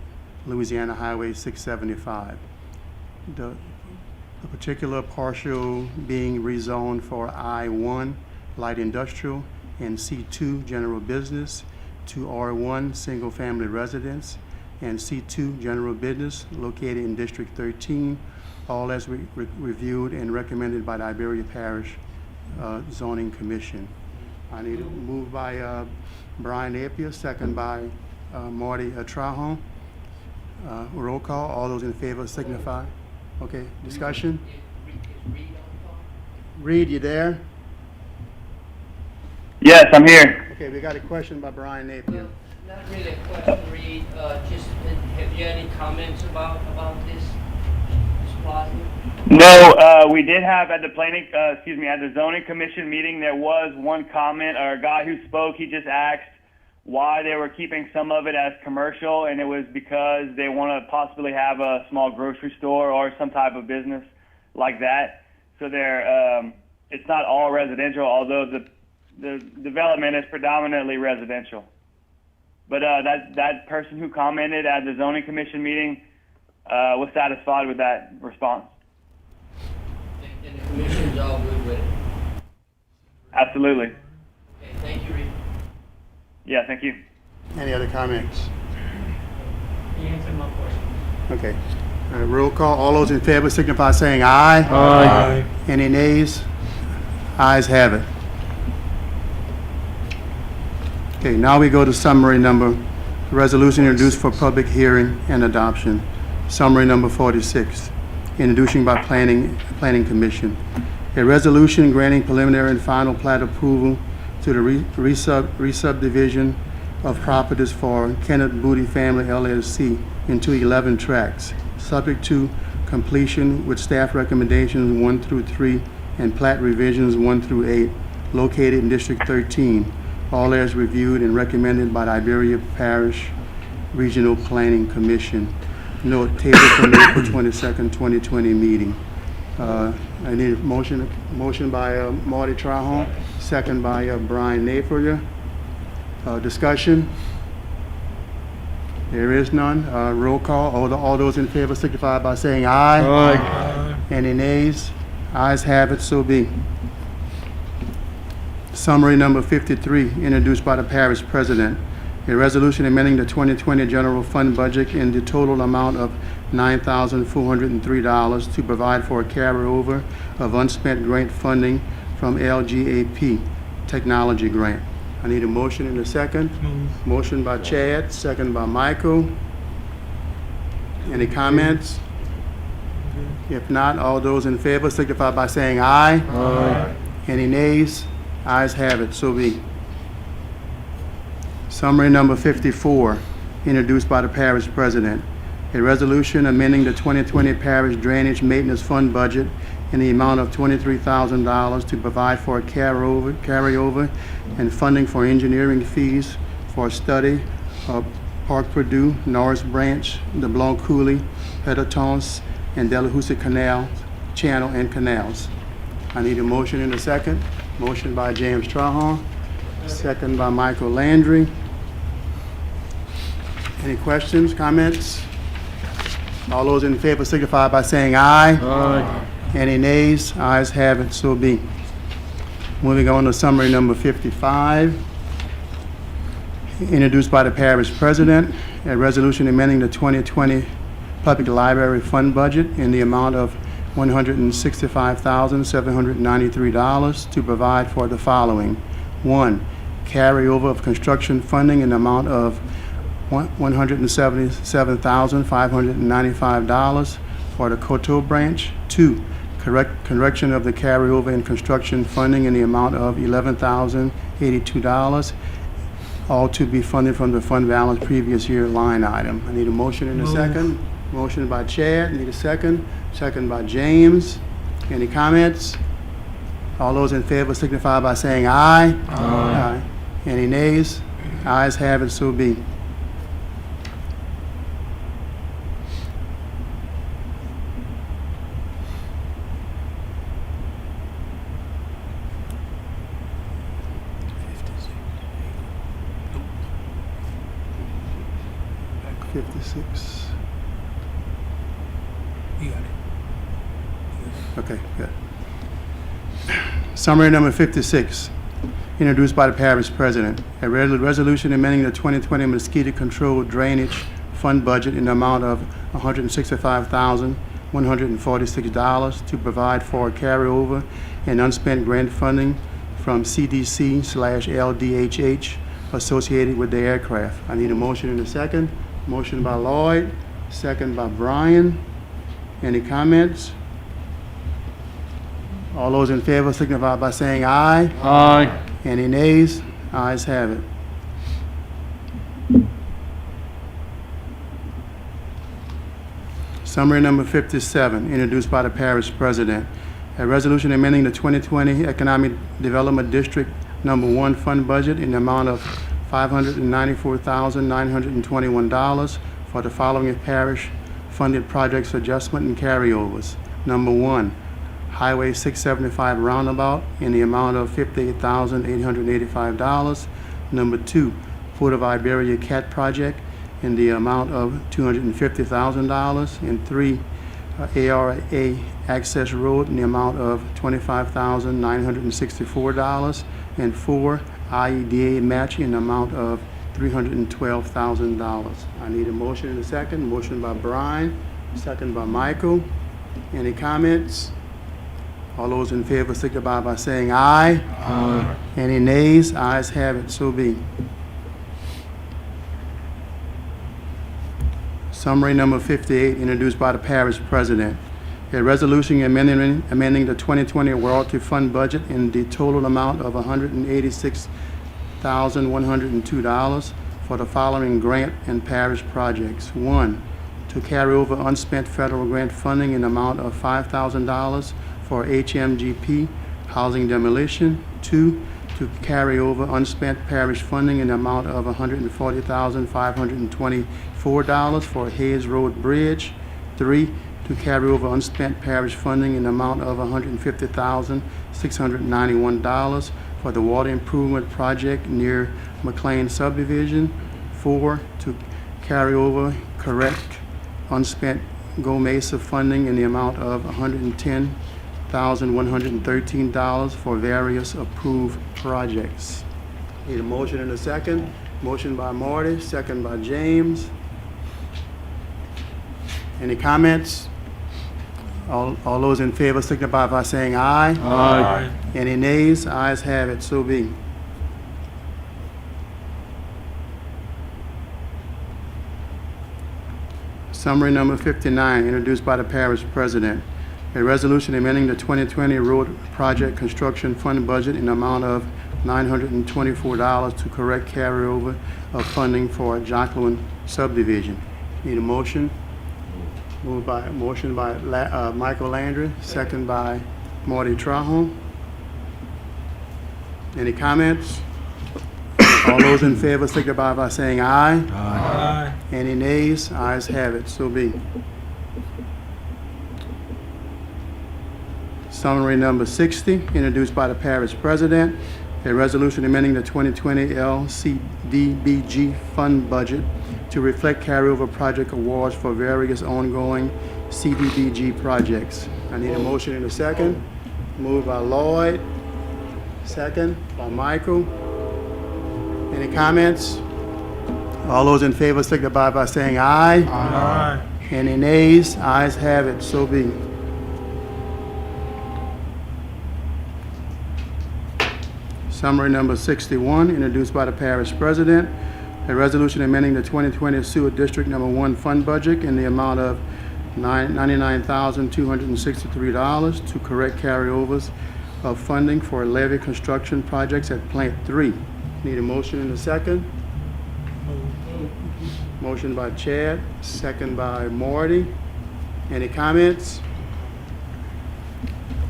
Louisiana Highway 675. The particular partial being rezoned for I-1 light industrial and C2 general business to R1 single family residence and C2 general business located in District 13, all as reviewed and recommended by the Iberia Parish Zoning Commission. I need a move by Brian Napier, second by Marty Trahan. Roll call. All those in favor signify. Okay, discussion? Is Reed on the phone? Reed, you there? Yes, I'm here. Okay, we got a question by Brian Napier. Well, not really a question, Reed, just, have you any comments about this plaza? No, we did have at the at the zoning commission meeting, there was one comment, or a guy who spoke, he just asked why they were keeping some of it as commercial, and it was because they want to possibly have a small grocery store or some type of business like that. So they're, it's not all residential, although the development is predominantly residential. But that person who commented at the zoning commission meeting was satisfied with that response. And the commission's all good with it? Absolutely. Okay, thank you, Reed. Yeah, thank you. Any other comments? You answered my question. Okay. Roll call. All those in favor signify by saying aye. Aye. Any nays? Ayes have it. Okay, now we go to summary number, resolution introduced for public hearing and adoption. Summary number 46, introducing by Planning Commission. A resolution granting preliminary and final plat approval to the re-subdivision of properties for Kenneth Booty Family LLC into 11 tracts, subject to completion with staff recommendations 1 through 3 and plat revisions 1 through 8, located in District 13, all as reviewed and recommended by the Iberia Parish Regional Planning Commission. Note, table from the April 22nd, 2020 meeting. I need a motion by Marty Trahan, second by Brian Napier. Discussion? There is none. Roll call. All those in favor signify by saying aye. Aye. Any nays? Ayes have it, so be. Summary number 53, introduced by the parish president. A resolution amending the 2020 general fund budget in the total amount of $9,403 to provide for a carryover of unspent grant funding from LGAP technology grant. I need a motion in a second. Move. Motion by Chad, second by Michael. Any comments? If not, all those in favor signify by saying aye. Aye. Any nays? Ayes have it, so be. Summary number 54, introduced by the parish president. A resolution amending the 2020 parish drainage maintenance fund budget in the amount of $23,000 to provide for a carryover and funding for engineering fees for a study of Park Purdue, Norris Branch, the Blanc Coulee, Petitons, and Delahousie Canal, Channel and Canals. I need a motion in a second. Motion by James Trahan, second by Michael Landry. Any questions, comments? All those in favor signify by saying aye. Aye. Any nays? Ayes have it, so be. Moving on to summary number 55, introduced by the parish president, a resolution amending the 2020 public library fund budget in the amount of $165,793 to provide for the following. 1, carryover of construction funding in the amount of $177,595 for the Coteau branch. 2, correction of the carryover in construction funding in the amount of $11,082, all to be funded from the fund balance previous year line item. I need a motion in a second. Motion by Chad, need a second. Second by James. Any comments? All those in favor signify by saying aye. Aye. Any nays? Ayes have it, so be. Back 56. You got it. Okay, good. Summary number 56, introduced by the parish president. A resolution amending the 2020 mosquito control drainage fund budget in the amount of $165,146 to provide for carryover and unspent grant funding from CDC/LDHH associated with the aircraft. I need a motion in a second. Motion by Lloyd, second by Brian. Any comments? All those in favor signify by saying aye. Aye. Any nays? Ayes have it. Summary number 57, introduced by the parish president. A resolution amending the 2020 Economic Development District Number 1 fund budget in the amount of $594,921 for the following parish funded projects adjustment and carryovers. Number 1, Highway 675 roundabout in the amount of $58,885. Number 2, Port of Iberia CAT project in the amount of $250,000. And 3, ARA Access Road in the amount of $25,964. And 4, IEDA match in the amount of $312,000. I need a motion in a second. Motion by Brian, second by Michael. Any comments? All those in favor signify by saying aye. Aye. Any nays? Ayes have it, so be. Summary number 58, introduced by the parish president. A resolution amending the 2020 royalty fund budget in the total amount of $186,102 for the following grant and parish projects. 1, to carry over unspent federal grant funding in the amount of $5,000 for HMGP housing demolition. 2, to carry over unspent parish funding in the amount of $140,524 for Hayes Road Bridge. 3, to carry over unspent parish funding in the amount of $150,691 for the water improvement project near McLean subdivision. 4, to carry over correct unspent Go Mesa funding in the amount of $110,113 for various approved projects. Need a motion in a second. Motion by Marty, second by James. Any comments? All those in favor signify by saying aye. Aye. Any nays? Ayes have it, so be. Summary number 59, introduced by the parish president. A resolution amending the 2020 road project construction fund budget in the amount of $924 to correct carryover of funding for Jacqueline subdivision. Need a motion? Motion by Michael Landry, second by Marty Trahan. Any comments? All those in favor signify by saying aye. Aye. Any nays? Ayes have it, so be. Summary number 60, introduced by the parish president. A resolution amending the 2020 LCDBG fund budget to reflect carryover project awards for various ongoing CDBG projects. I need a motion in a second. Moved by Lloyd, second by Michael. Any comments? All those in favor signify by saying aye. Aye. Any nays? Ayes have it, so be. Summary number 61, introduced by the parish president. A resolution amending the 2020 Sewer District Number 1 fund budget in the amount of $99,263 to correct carryovers of funding for levee construction projects at Plant 3. Need a motion in a second. Motion by Chad, second by Marty. Any comments?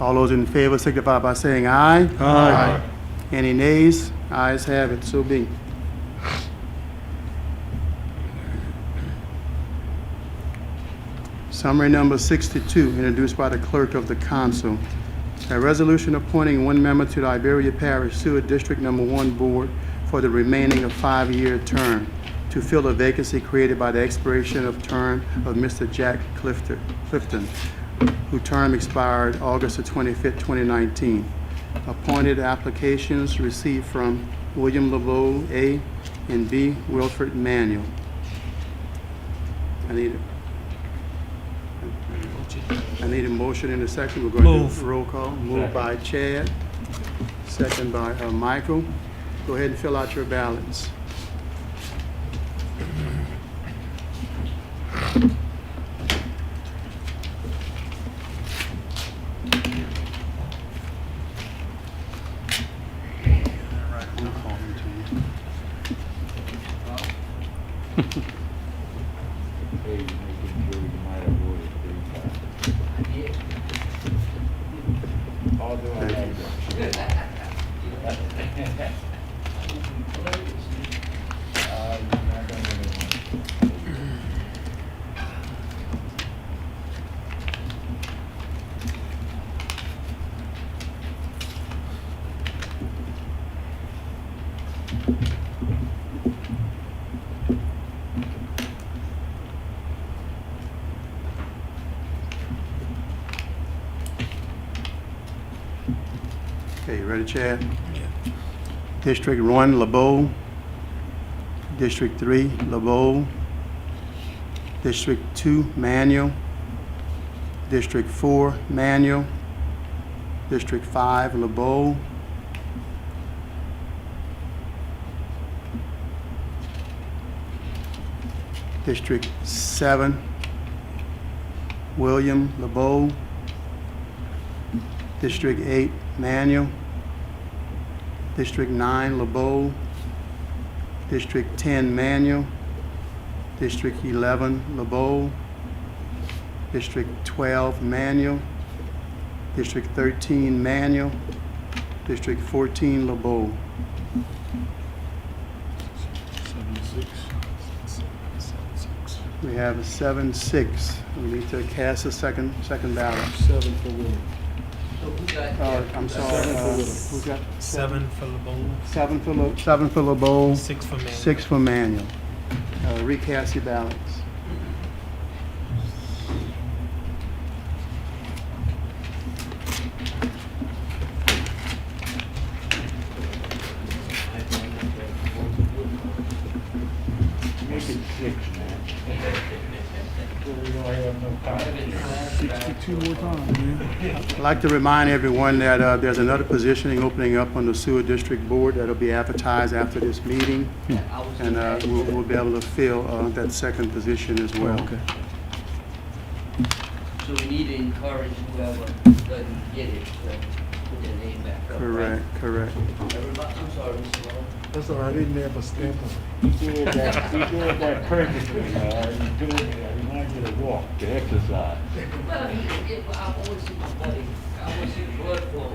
All those in favor signify by saying aye. Aye. Any nays? Ayes have it, so be. Summary number 62, introduced by the clerk of the council. A resolution appointing one member to the Iberia Parish Sewer District Number 1 Board for the remaining of 5-year term to fill a vacancy created by the expiration of term of Mr. Jack Clifton, whose term expired August the 25th, 2019. Appointed applications received from William LeBeau, A, and B, Wilfred Manuel. I need a motion in a second. We're going to Move. do roll call. Moved by Chad, second by Michael. Go ahead and fill out your ballots. I'm calling to you. Okay, you ready, Chad? District 1, LeBeau. District 3, LeBeau. District 2, Manuel. District 4, Manuel. District 5, LeBeau. District 7, William LeBeau. District 8, Manuel. District 9, LeBeau. District 10, Manuel. District 11, LeBeau. District 12, Manuel. District 13, Manuel. District 14, LeBeau. 76. We have a 7-6. We need to cast a second ballot. 7 for Willie. So who got? I'm sorry, who's got? 7 for LeBeau, 7 for LeBeau, 6 for Manuel. 6 for Manuel. Recast your ballots. Make it 6, man. So we don't have no time. 62 more times, man. I'd like to remind everyone that there's another positioning opening up on the Sewer District Board that'll be advertised after this meeting, I was and just asking. we'll be able to fill that second position as well. Okay. So we need to encourage whoever doesn't get it to put their name back up. Correct, correct. Everybody, I'm sorry, Mr. Long. That's all right, they never stamp on You did that perfectly, man. You doing that. Remind you to walk, to exercise. Well, I always see my buddy, I always see the blood flow.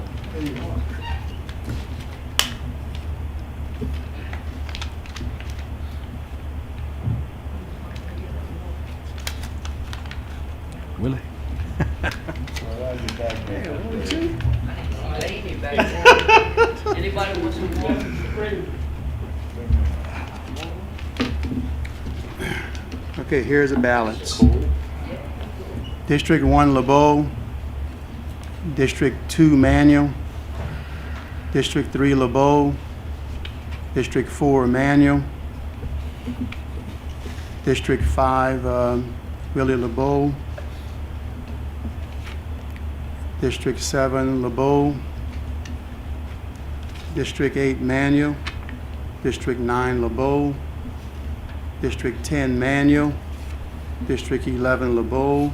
Willie? Well, you back there. Lady back there. Anybody want some water? Okay, here's the ballots. District 1, LeBeau. District 2, Manuel. District 3, LeBeau. District 4, Manuel. District 5, Willie LeBeau. District 7, LeBeau. District 8, Manuel. District 9, LeBeau. District 10, Manuel. District 11, LeBeau.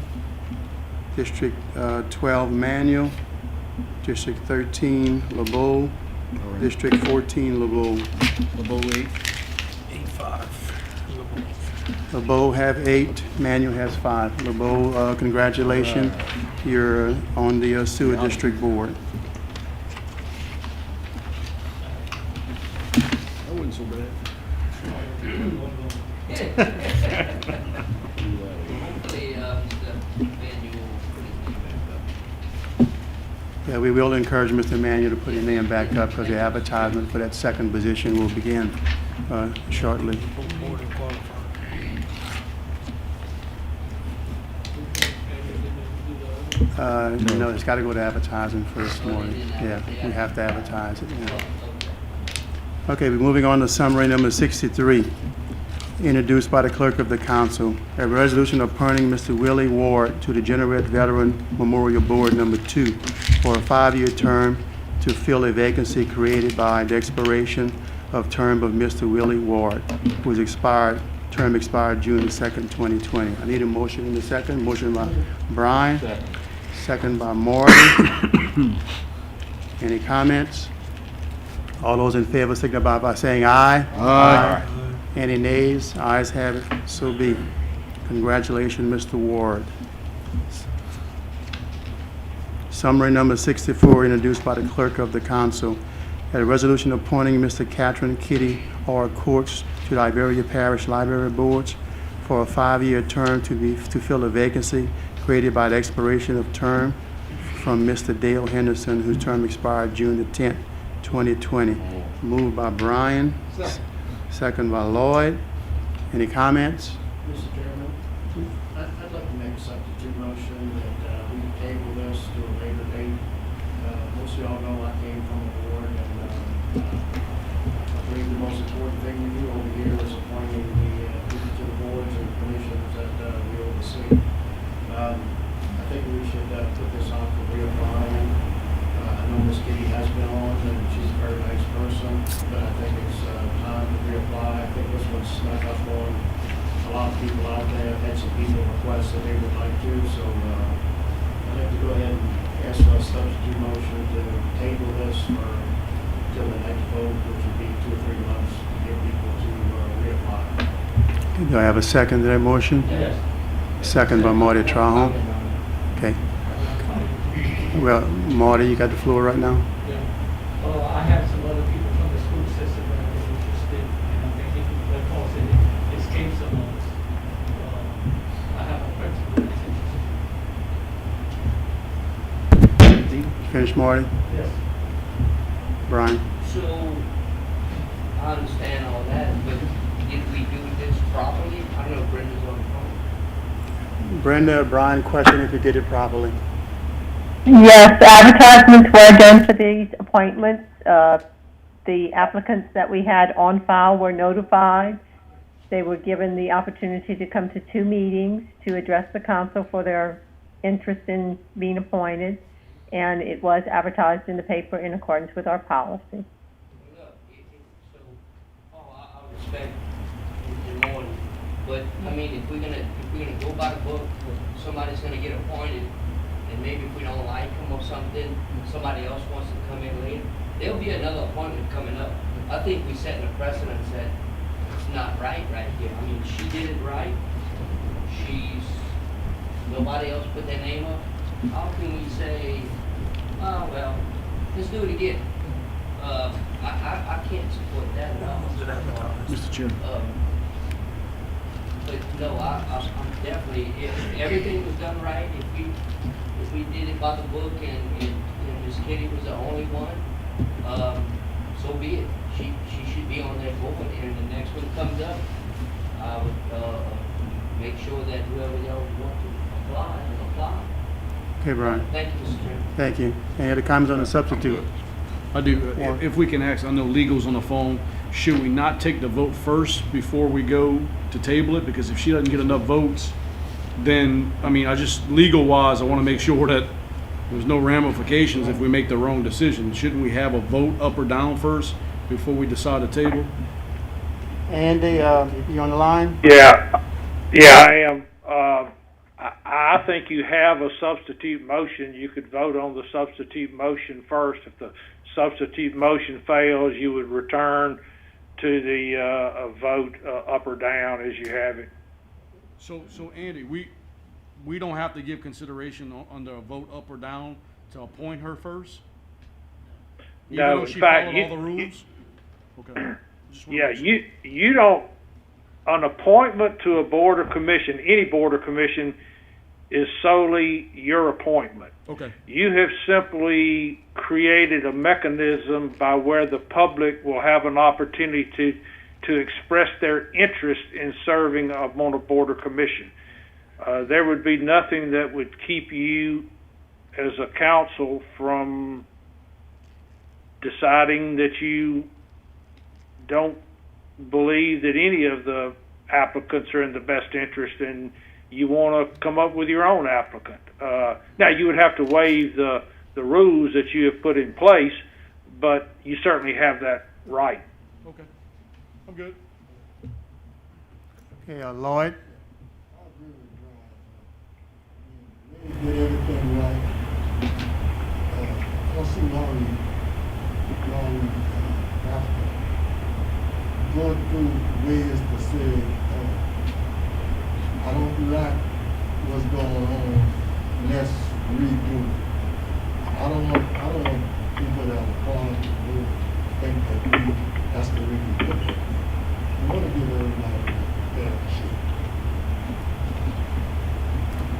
District 12, Manuel. District 13, LeBeau. District 14, LeBeau. LeBeau 8. 8-5. LeBeau have 8, Manuel has 5. LeBeau, congratulations, you're on the sewer district board. That wasn't so bad. Hopefully, Mr. Manuel will put his name back up. Yeah, we will encourage Mr. Manuel to put his name back up because the advertisement for that second position will begin shortly. More than qualified. No, it's got to go to advertising first morning. Yeah, we have to advertise it, yeah. Okay, we're moving on to summary number 63, introduced by the clerk of the council. A resolution appointing Mr. Willie Ward to the Generette Veteran Memorial Board number 2 for a 5-year term to fill a vacancy created by the expiration of term of Mr. Willie Ward, whose term expired June the 2nd, 2020. I need a motion in the second. Motion by Brian. Second by Marty. Any comments? All those in favor signify by saying aye. Aye. Any nays? Ayes have it. So be. Congratulations, Mr. Ward. Summary number 64, introduced by the clerk of the council. A resolution appointing Mr. Catherine Kitty R. Courts to the Iberia Parish Library Boards for a 5-year term to fill a vacancy created by the expiration of term from Mr. Dale Henderson, whose term expired June the 10th, 2020. Moved by Brian, second by Lloyd. Any comments? Mr. Chairman, I'd like to make a substitute motion that we table this to a later date. Most of y'all know I came from the board, and I believe the most important thing we do over here is appointing the people to the boards and commissions that we oversee. I think we should put this on for reapplying. I know Ms. Kitty has been on, and she's a very nice person, but I think it's time to reapply. I think this one snuck up on a lot of people out there. I've had some people request that they would like to, so I'd like to go ahead and ask for a substitute motion to table this for till the next vote, which would be 2 or 3 months, to get people to reapply. Do I have a second to that motion? Yes. Second by Marty Trahon. Okay. Well, Marty, you got the floor right now? I have some other people from the school system that are interested, and I think because it escapes some of us. I have a principal that's interested. Finish, Marty? Yes. Brian? So, I understand all that, but did we do this properly? I don't know if Brenda's on the phone. Brenda, Brian, question if you did it properly. Yes, advertisements were done for these appointments. The applicants that we had on file were notified. They were given the opportunity to come to 2 meetings to address the council for their interest in being appointed, and it was advertised in the paper in accordance with our policy. Look, so, I respect the morning, but But, I mean, if we're gonna go by the book, somebody's gonna get appointed, and maybe if we don't like them or something, somebody else wants to come in later, there'll be another appointment coming up. I think we setting a precedent that it's not right here. I mean, she did it right. Nobody else put their name up. How can we say, oh, well, let's do it again? I can't support that at all. Mr. Chair. But no, I'm definitely, if everything was done right, if we did it by the book and Miss Kitty was the only one, so be it. She should be on that board, and the next one comes up, I would, make sure that whoever else wants to apply, apply. Okay, Brian. Thank you, Mr. Chairman. Thank you. Any other comments on the substitute? I do. If we can ask, I know legal's on the phone, should we not take the vote first before we go to table it? Because if she doesn't get enough votes, then, I mean, legal-wise, I want to make sure that there's no ramifications if we make the wrong decision. Shouldn't we have a vote up or down first before we decide to table? Andy, you on the line? Yeah, I am. I think you have a substitute motion. You could vote on the substitute motion first. If the substitute motion fails, you would return to the vote up or down as you have it. So Andy, we don't have to give consideration under a vote up or down to appoint her first? Even No, though in she fact, followed all the rules? Okay. Just wanna Yeah, make sure. you don't, an appointment to a board or commission, any board or commission, is solely your appointment. Okay. You have simply created a mechanism by where the public will have an opportunity to express their interest in serving on a board or commission. There would be nothing that would keep you as a council from deciding that you don't believe that any of the applicants are in the best interest and you want to come up with your own applicant. Now, you would have to waive the rules that you have put in place, but you certainly have that right. Okay. I'm good. Okay, Lloyd? They did everything right. Also, Laurie, after going through ways to say, I don't like what's going on, let's redo it. I don't want people that are part of the board think that that's the way we do it. We want to give everybody a fair shake.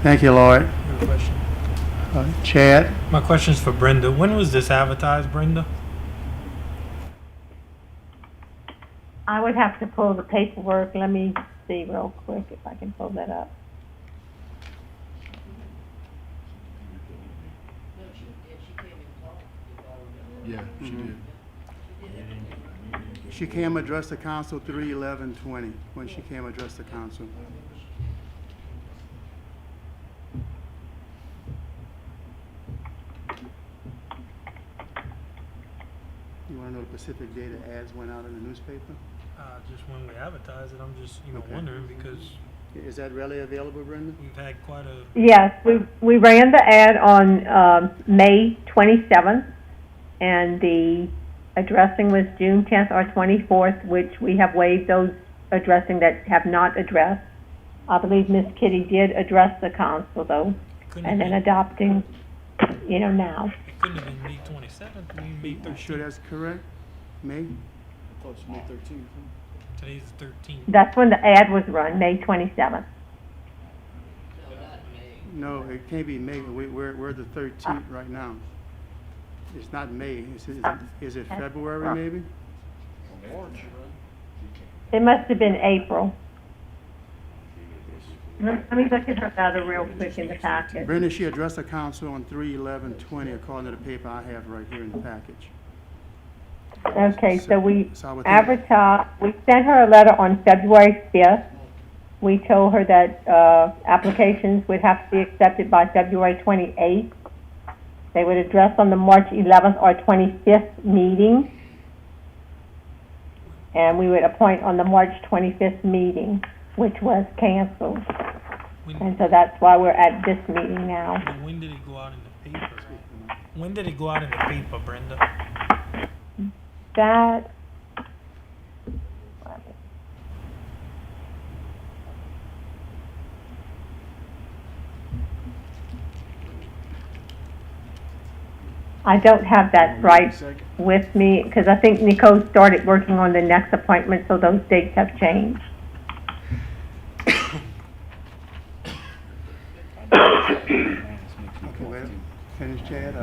Thank you, Lloyd. I have a question. Chad? My question's for Brenda. When was this advertised, Brenda? I would have to pull the paperwork. Let me see real quick if I can pull that up. Yeah, she did. She came address the council 3/11/20, when she came address the council. You want to know the specific day the ads went out in the newspaper? Just when we advertised it, I'm just, Okay. wondering because Is that really available, Brenda? we've had quite a, Yes, we ran the ad on May 27th, and the addressing was June 10th or 24th, which we have waived those addressing that have not addressed. I believe Miss Kitty did address the council, though, couldn't and have then been, adopting, now. it couldn't have been May 27th, I mean, May You sure 13th. that's correct? May? I thought it was May 13th. Today's the 13th. That's when the ad was run, May 27th. No, not May. No, it can't be May. We're the 13th right now. It's not May. Is it February, maybe? It must have been April. Let me look at her letter real quick in the packet. Brenda, she addressed the council on 3/11/20, according to the paper I have right here in the package. Okay, so we So I would think- advertised, we sent her a letter on February 5th. We told her that applications would have to be accepted by February 28th. They would address on the March 11th or 25th meeting. And we would appoint on the March 25th meeting. which was canceled. When, And so that's why we're at this meeting now. when did it go out in the paper? When did it go out in the paper, Brenda? That, I don't have that right with me, because I think Nicole started working on the next appointment, so those dates have changed. Okay, well, finish, Chad,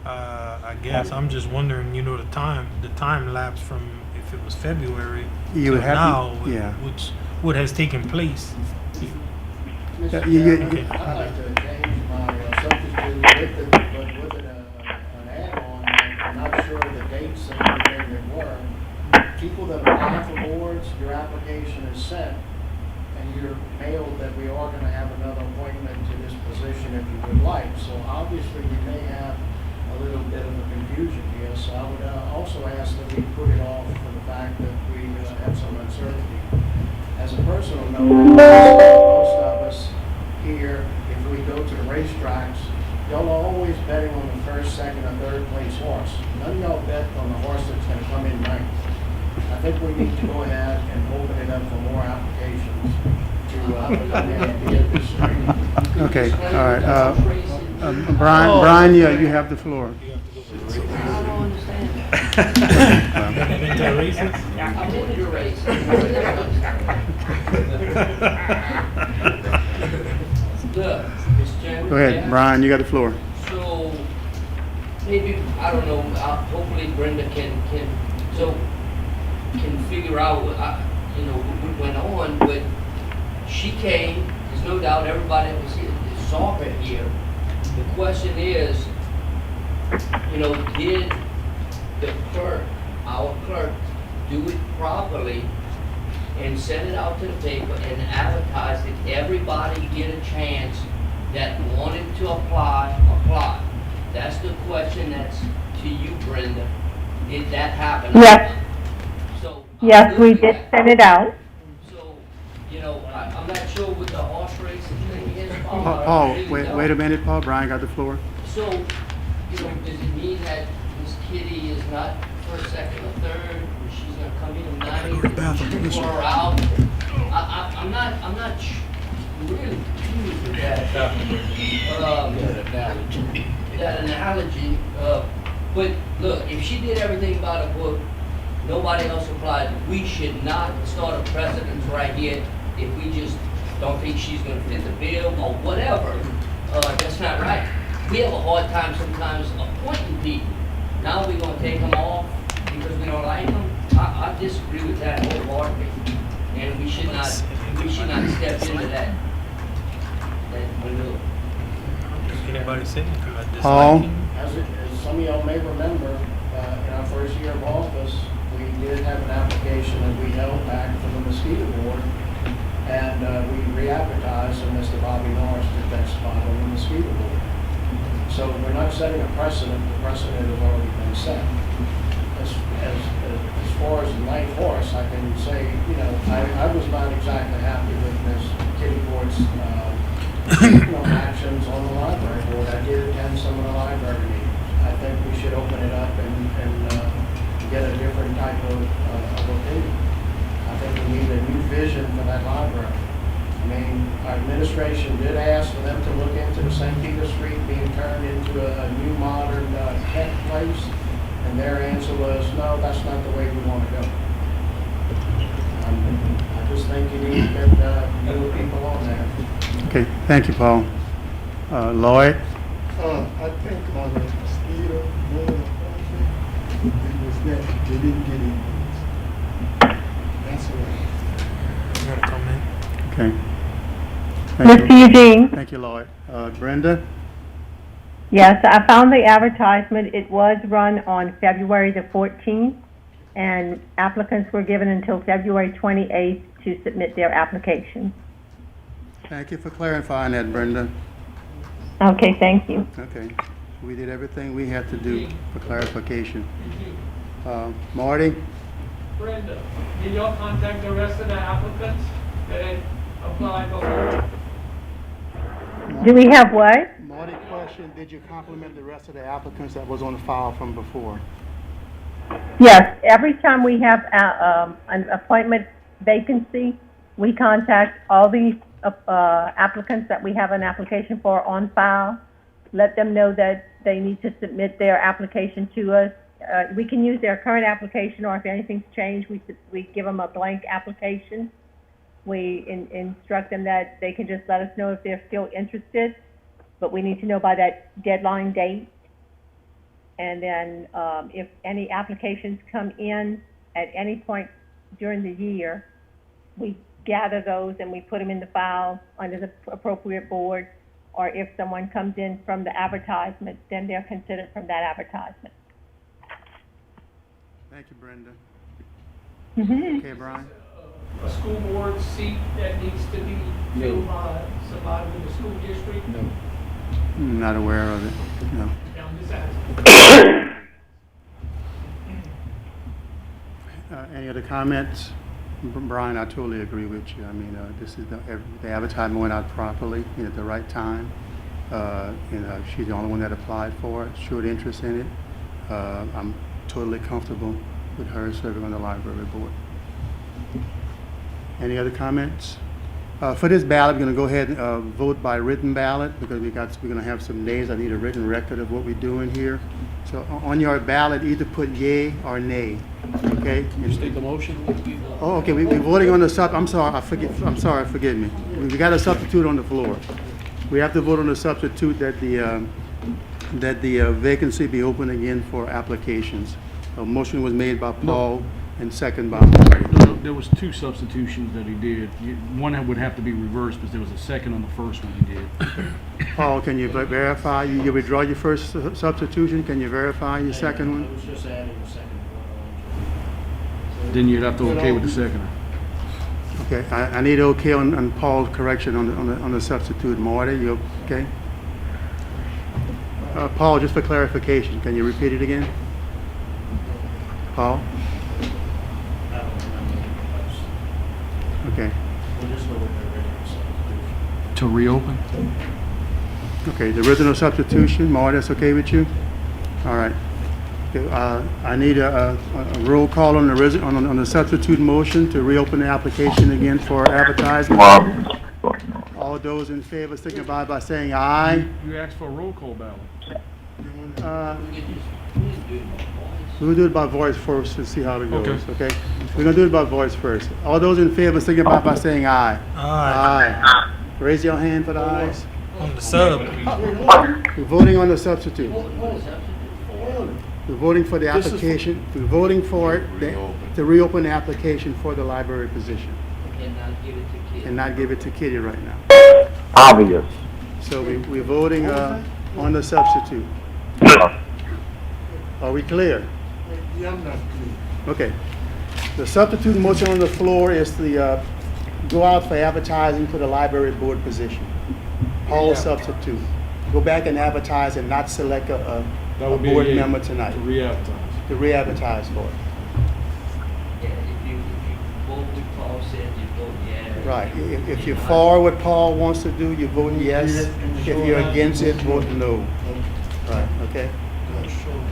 I guess I'm just wondering, you know, the time lapse from if it was February You to would have to- now, yeah. what has taken place. Yeah, Mr. you- Chairman, I'd like to change my substitute with an add-on. I'm not sure the dates and everything that were. People that apply for boards, your application is sent, and you're mailed that we are gonna have another appointment to this position if you would like. So obviously, we may have a little bit of a confusion here, so I would also ask that we put it off for the fact that we have some uncertainty. As a personal note, most of us here, if we go to the racetracks, y'all are always betting on the first, second, or third place horse. None of y'all bet on the horse that's gonna come in ninth. I think we need to go ahead and open it up for more applications to come in and be at this street. okay, all right, Brian, yeah, you have the floor. I don't understand that. Been to the races? I've been to the race. Look, Mr. Chairman. Go ahead, yeah. Brian, you got the floor. So, maybe, I don't know, hopefully Brenda can figure out, you know, what went on, but she came, there's no doubt everybody was here, saw her here. The question is, you know, did the clerk, our clerk, do it properly and send it out to the paper and advertise it? Everybody get a chance that wanted to apply. That's the question that's to you, Brenda. Did that happen? Yes. So. Yes, we good with did that. send it out. So, you know, I'm not sure what the horse racing thing is. Paul, I really wait don't. a minute, Paul, Brian got the floor. So, you know, does it mean that Miss Kitty is not first, second, or third, or she's gonna come in ninth, or her out? I'm not really confused with that. That analogy, but look, if she did everything by the book, nobody else applied, we should not start a precedent right here if we just don't think she's gonna fit the bill or whatever. That's not right. We have a hard time sometimes appointing people. Now we're gonna take them off because we don't like them. I disagree with that wholeheartedly. And we should not step into that maneuver. Anybody say anything about this? Paul? As some of y'all may remember, in our first year of office, we did have an application that we held back from the mosquito board, and we re-advertised, and Mr. Bobby Norris took that spot on the mosquito board. So we're not setting a precedent, the precedent has already been set. As far as the night horse, I can say, you know, I was not exactly happy with Ms. Kitty Ford's actions on the library board. I did attend some of the library meetings. I think we should open it up and get a different type of opinion. I think we need a new vision for that library. I mean, our administration did ask for them to look into the St. Peter Street being turned into a new modern tech place, and their answer was, no, that's not the way we want to go. I just think you need to get newer people on there. Okay, thank you, Paul. Lloyd? I think on the mosquito board, it was that they didn't get it. That's all right. You want to comment? Okay. Thank Mr. you. Eugene? Thank you, Lloyd. Brenda? Yes, I found the advertisement. It was run on February the 14th, and applicants were given until February 28th to submit their application. Thank you for clarifying that, Brenda. Okay, thank you. Okay, we did everything we had to do for clarification. Marty? Brenda, did y'all contact the rest of the applicants? that had applied before. Do we have what? Marty, question, did you compliment the rest of the applicants that was on the file from before? Yes, every time we have an appointment vacancy, we contact all the applicants that we have an application for on file, let them know that they need to submit their application to us. We can use their current application, or if anything's changed, we give them a blank application. We instruct them that they can just let us know if they're still interested, but we need to know by that deadline date. And then if any applications come in at any point during the year, we gather those and we put them in the file under the appropriate board. Or if someone comes in from the advertisement, then they're considered from that advertisement. Thank you, Brenda. Mm-hmm. Okay, Brian? A school board seat that needs to be filled by somebody in the school district? No. Not aware of it, no. I'm just asking. Any other comments? Brian, I totally agree with you. I mean, this is the advertisement went out properly and at the right time. She's the only one that applied for it, showed interest in it. I'm totally comfortable with her serving on the library board. Any other comments? For this ballot, we're going to go ahead and vote by written ballot because we're going to have some nays. I need a written record of what we're doing here. So on your ballot, either put yay or nay. Okay? You state the motion? Oh, okay. We're voting on the I'm sorry. Forgive me. We got a substitute on the floor. We have to vote on the substitute that the vacancy be open again for applications. A motion was made by Paul and second by Marty. No, there was two substitutions that he did. One would have to be reversed because there was a second on the first one he did. Paul, can you verify? You withdraw your first substitution? Can you verify your second I one? was just adding a second one. Then you'd have to okay with the second. Okay, I need okay on Paul's correction on the substitute. Marty, you okay? Paul, just for clarification, can you repeat it again? Paul? I don't remember the place. Okay. We'll just go with the original substitution. To reopen? Okay, the original substitution, Marty, that's okay with you? All right. Okay, I need a roll call on the substitute motion to reopen the application again for advertisement. All those in favor signify by saying aye. You asked for a roll call ballot. We'll do it by voice first to see how it goes, okay? We're gonna do it by voice first. All those in favor signify by saying aye. Aye. Raise your hand for the ayes. On the sub. We're voting on the substitute. We're voting for the application, we're voting for it, to reopen the application for the library position. And not give it to kids. And not give it to Kitty right now. Obvious. So we're voting on the substitute. Are we clear? Yeah, I'm not clear. Okay. The substitute motion on the floor is to go out for advertising for the library board position. Paul substitute. Go back and advertise and not select a board member tonight. To re-advertise. To re-advertise for it. Yeah, if you vote what Paul said, you vote yeah. Right. If you're for what Paul wants to do, you vote yes. If you're against it, vote no. Right, okay?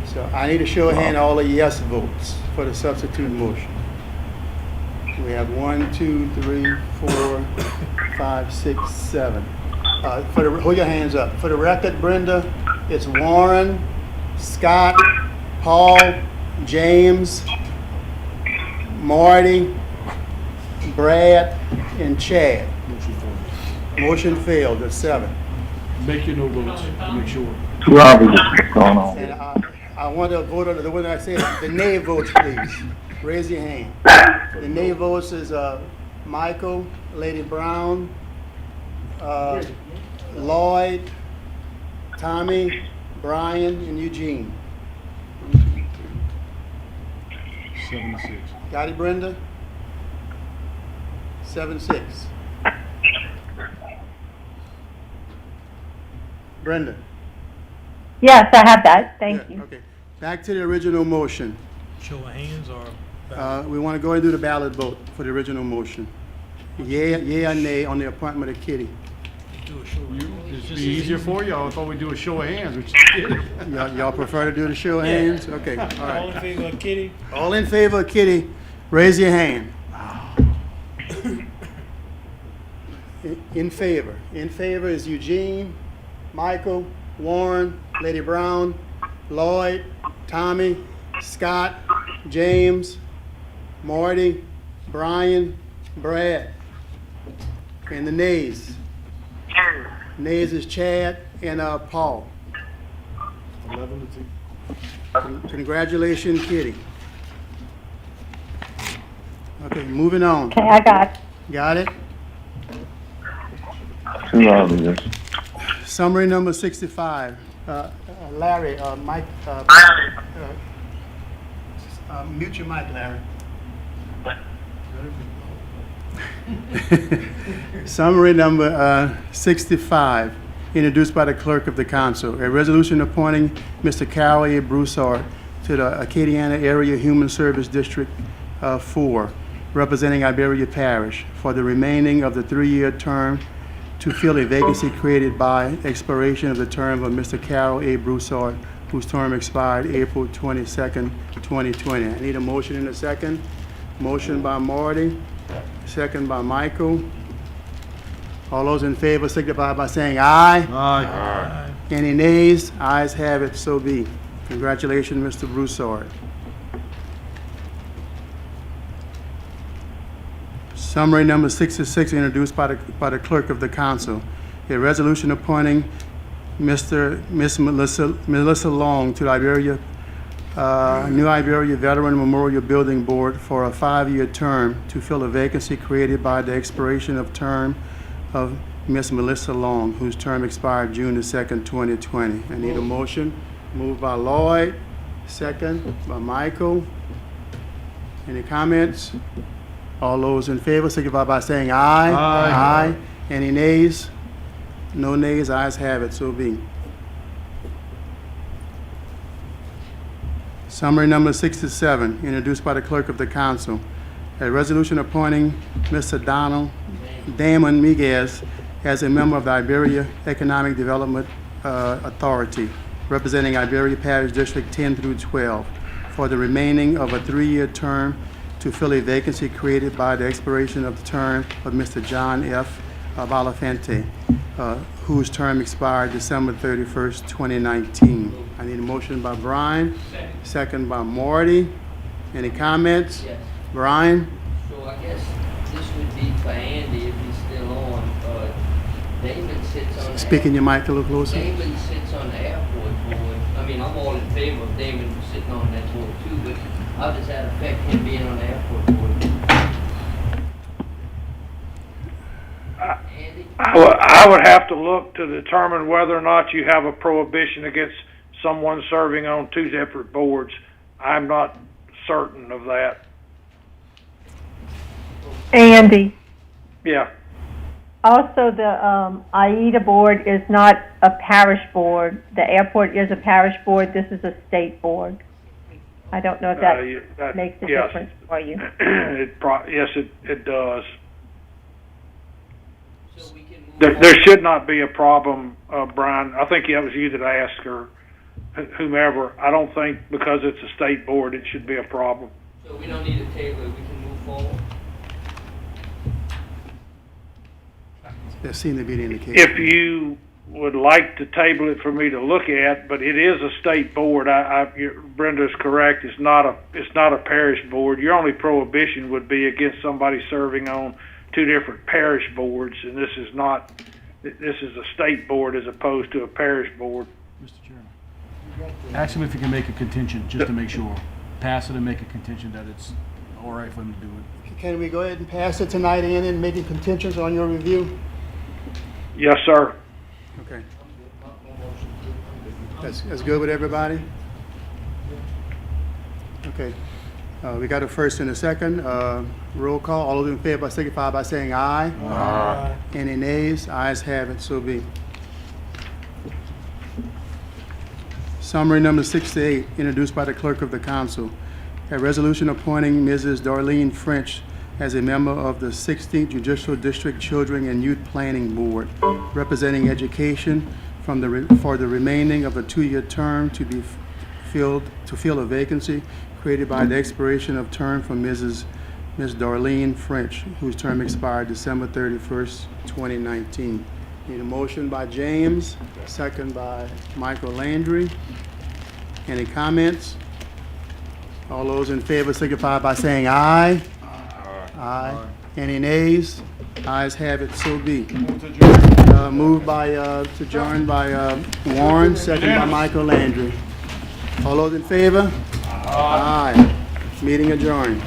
So I need to show of hand all the yes votes for the substitute motion. We have 1, 2, 3, 4, 5, 6, 7. Hold your hands up. For the record, Brenda, it's Warren, Scott, Paul, James, Marty, Brad, and Chad. Motion failed. That's 7. Make your no votes to make sure. Too obvious what's going on. And I want to vote on the one I said, the nay votes, please. Raise your hand. The nay votes is Michael, Lady Brown, Lloyd, Tommy, Brian, and Eugene. 7-6. Got it, Brenda? 7-6. Brenda? Yes, I have that. Thank Good, you. Okay. Back to the original motion. Show of hands or? We want to go and do the ballot vote for the original motion. Yea or nay on the appointment of Kitty? Do a show. It'd be easier for y'all if we do a show of hands, which Y'all prefer to do the show of hands? Okay, all All right. in favor of Kitty? All in favor of Kitty, raise your hand. In favor. In favor is Eugene, Michael, Warren, Lady Brown, Lloyd, Tommy, Scott, James, Marty, Brian, Brad. And the nays. Nays is Chad and Paul. 11 to 2. Congratulations, Kitty. Okay, moving on. Okay, I got it. Got it? 2 hours, yes. Summary number 65. Larry, Mike, mute your mic, Larry. Summary number 65, introduced by the clerk of the council. A resolution appointing Mr. Carol A. Broussard to the Acadiana Area Human Service District 4, representing Iberia Parish, for the remaining of the 3-year term to fill a vacancy created by expiration of the term of Mr. Carol A. Broussard, whose term expired April 22nd, 2020. I need a motion in a second. Motion by Marty, second by Michael. All those in favor signify by saying aye. Aye. Any nays? Ayes have it, so be. Congratulations, Mr. Broussard. Summary number 66, introduced by the clerk of the council. A resolution appointing Miss Melissa Long to the New Iberia Veteran Memorial Building Board for a 5-year term to fill a vacancy created by the expiration of term of Miss Melissa Long, whose term expired June the 2nd, 2020. I need a motion. Moved by Lloyd, second by Michael. Any comments? All those in favor signify by saying aye. Aye. Any nays? No nays, ayes have it, so be. Summary number 67, introduced by the clerk of the council. A resolution appointing Mr. Damon Miguez as a member of the Iberia Economic Development Authority, representing Iberia Parish District 10 through 12, for the remaining of a 3-year term to fill a vacancy created by the expiration of the term of Mr. John F. Valafante, whose term expired December 31st, 2019. I need a motion by Brian, second by Marty. Any comments? Yes. Brian? So I guess this would be for Andy if he's still on. Damon sits on the. Speaking your mic a little closer. Damon sits on the airport board. I mean, I'm all in favor of Damon sitting on that board too, but how does that affect him being on the airport board? Andy? I would have to look to determine whether or not you have a prohibition against someone serving on 2 different boards. I'm not certain of that. Andy, Yeah. also the AIDA board is not a parish board. The airport is a parish board. This is a state board. I don't know if that makes a yes. difference for you. Yes, it does. So we can move There should not be a problem, Brian. I think that was you that asked, or whomever. I don't think because it's a state board it should be a problem. So we don't need a table, we can move forward. There seemed to be an indication. If you would like to table it for me to look at, but it is a state board. Brenda's correct. It's not a parish board. Your only prohibition would be against somebody serving on 2 different parish boards, and this is not. This is a state board as opposed to a parish board. Mr. Chairman. Ask him if he can make a contention, just to make sure. Pass it and make a contention that it's all right for him to do it. Can we go ahead and pass it tonight, Andy, and making contentions on your review? Yes, sir. Okay. That's good with everybody? Okay. We got a first and a second. Roll call. All those in favor signify by saying aye. Aye. Any nays? Ayes have it, so be. Summary number 68, introduced by the clerk of the council. A resolution appointing Mrs. Darlene French as a member of the 16th Judicial District Children and Youth Planning Board, representing education for the remaining of a 2-year term to fill a vacancy created by the expiration of term for Ms. Darlene French, whose term expired December 31st, 2019. Need a motion by James, second by Michael Landry. Any comments? All those in favor signify by saying aye. Aye. Any nays? Ayes have it, so be. Moved by, to adjourn by Warren, second by Michael Landry. All those in favor? Aye. Meeting adjourned.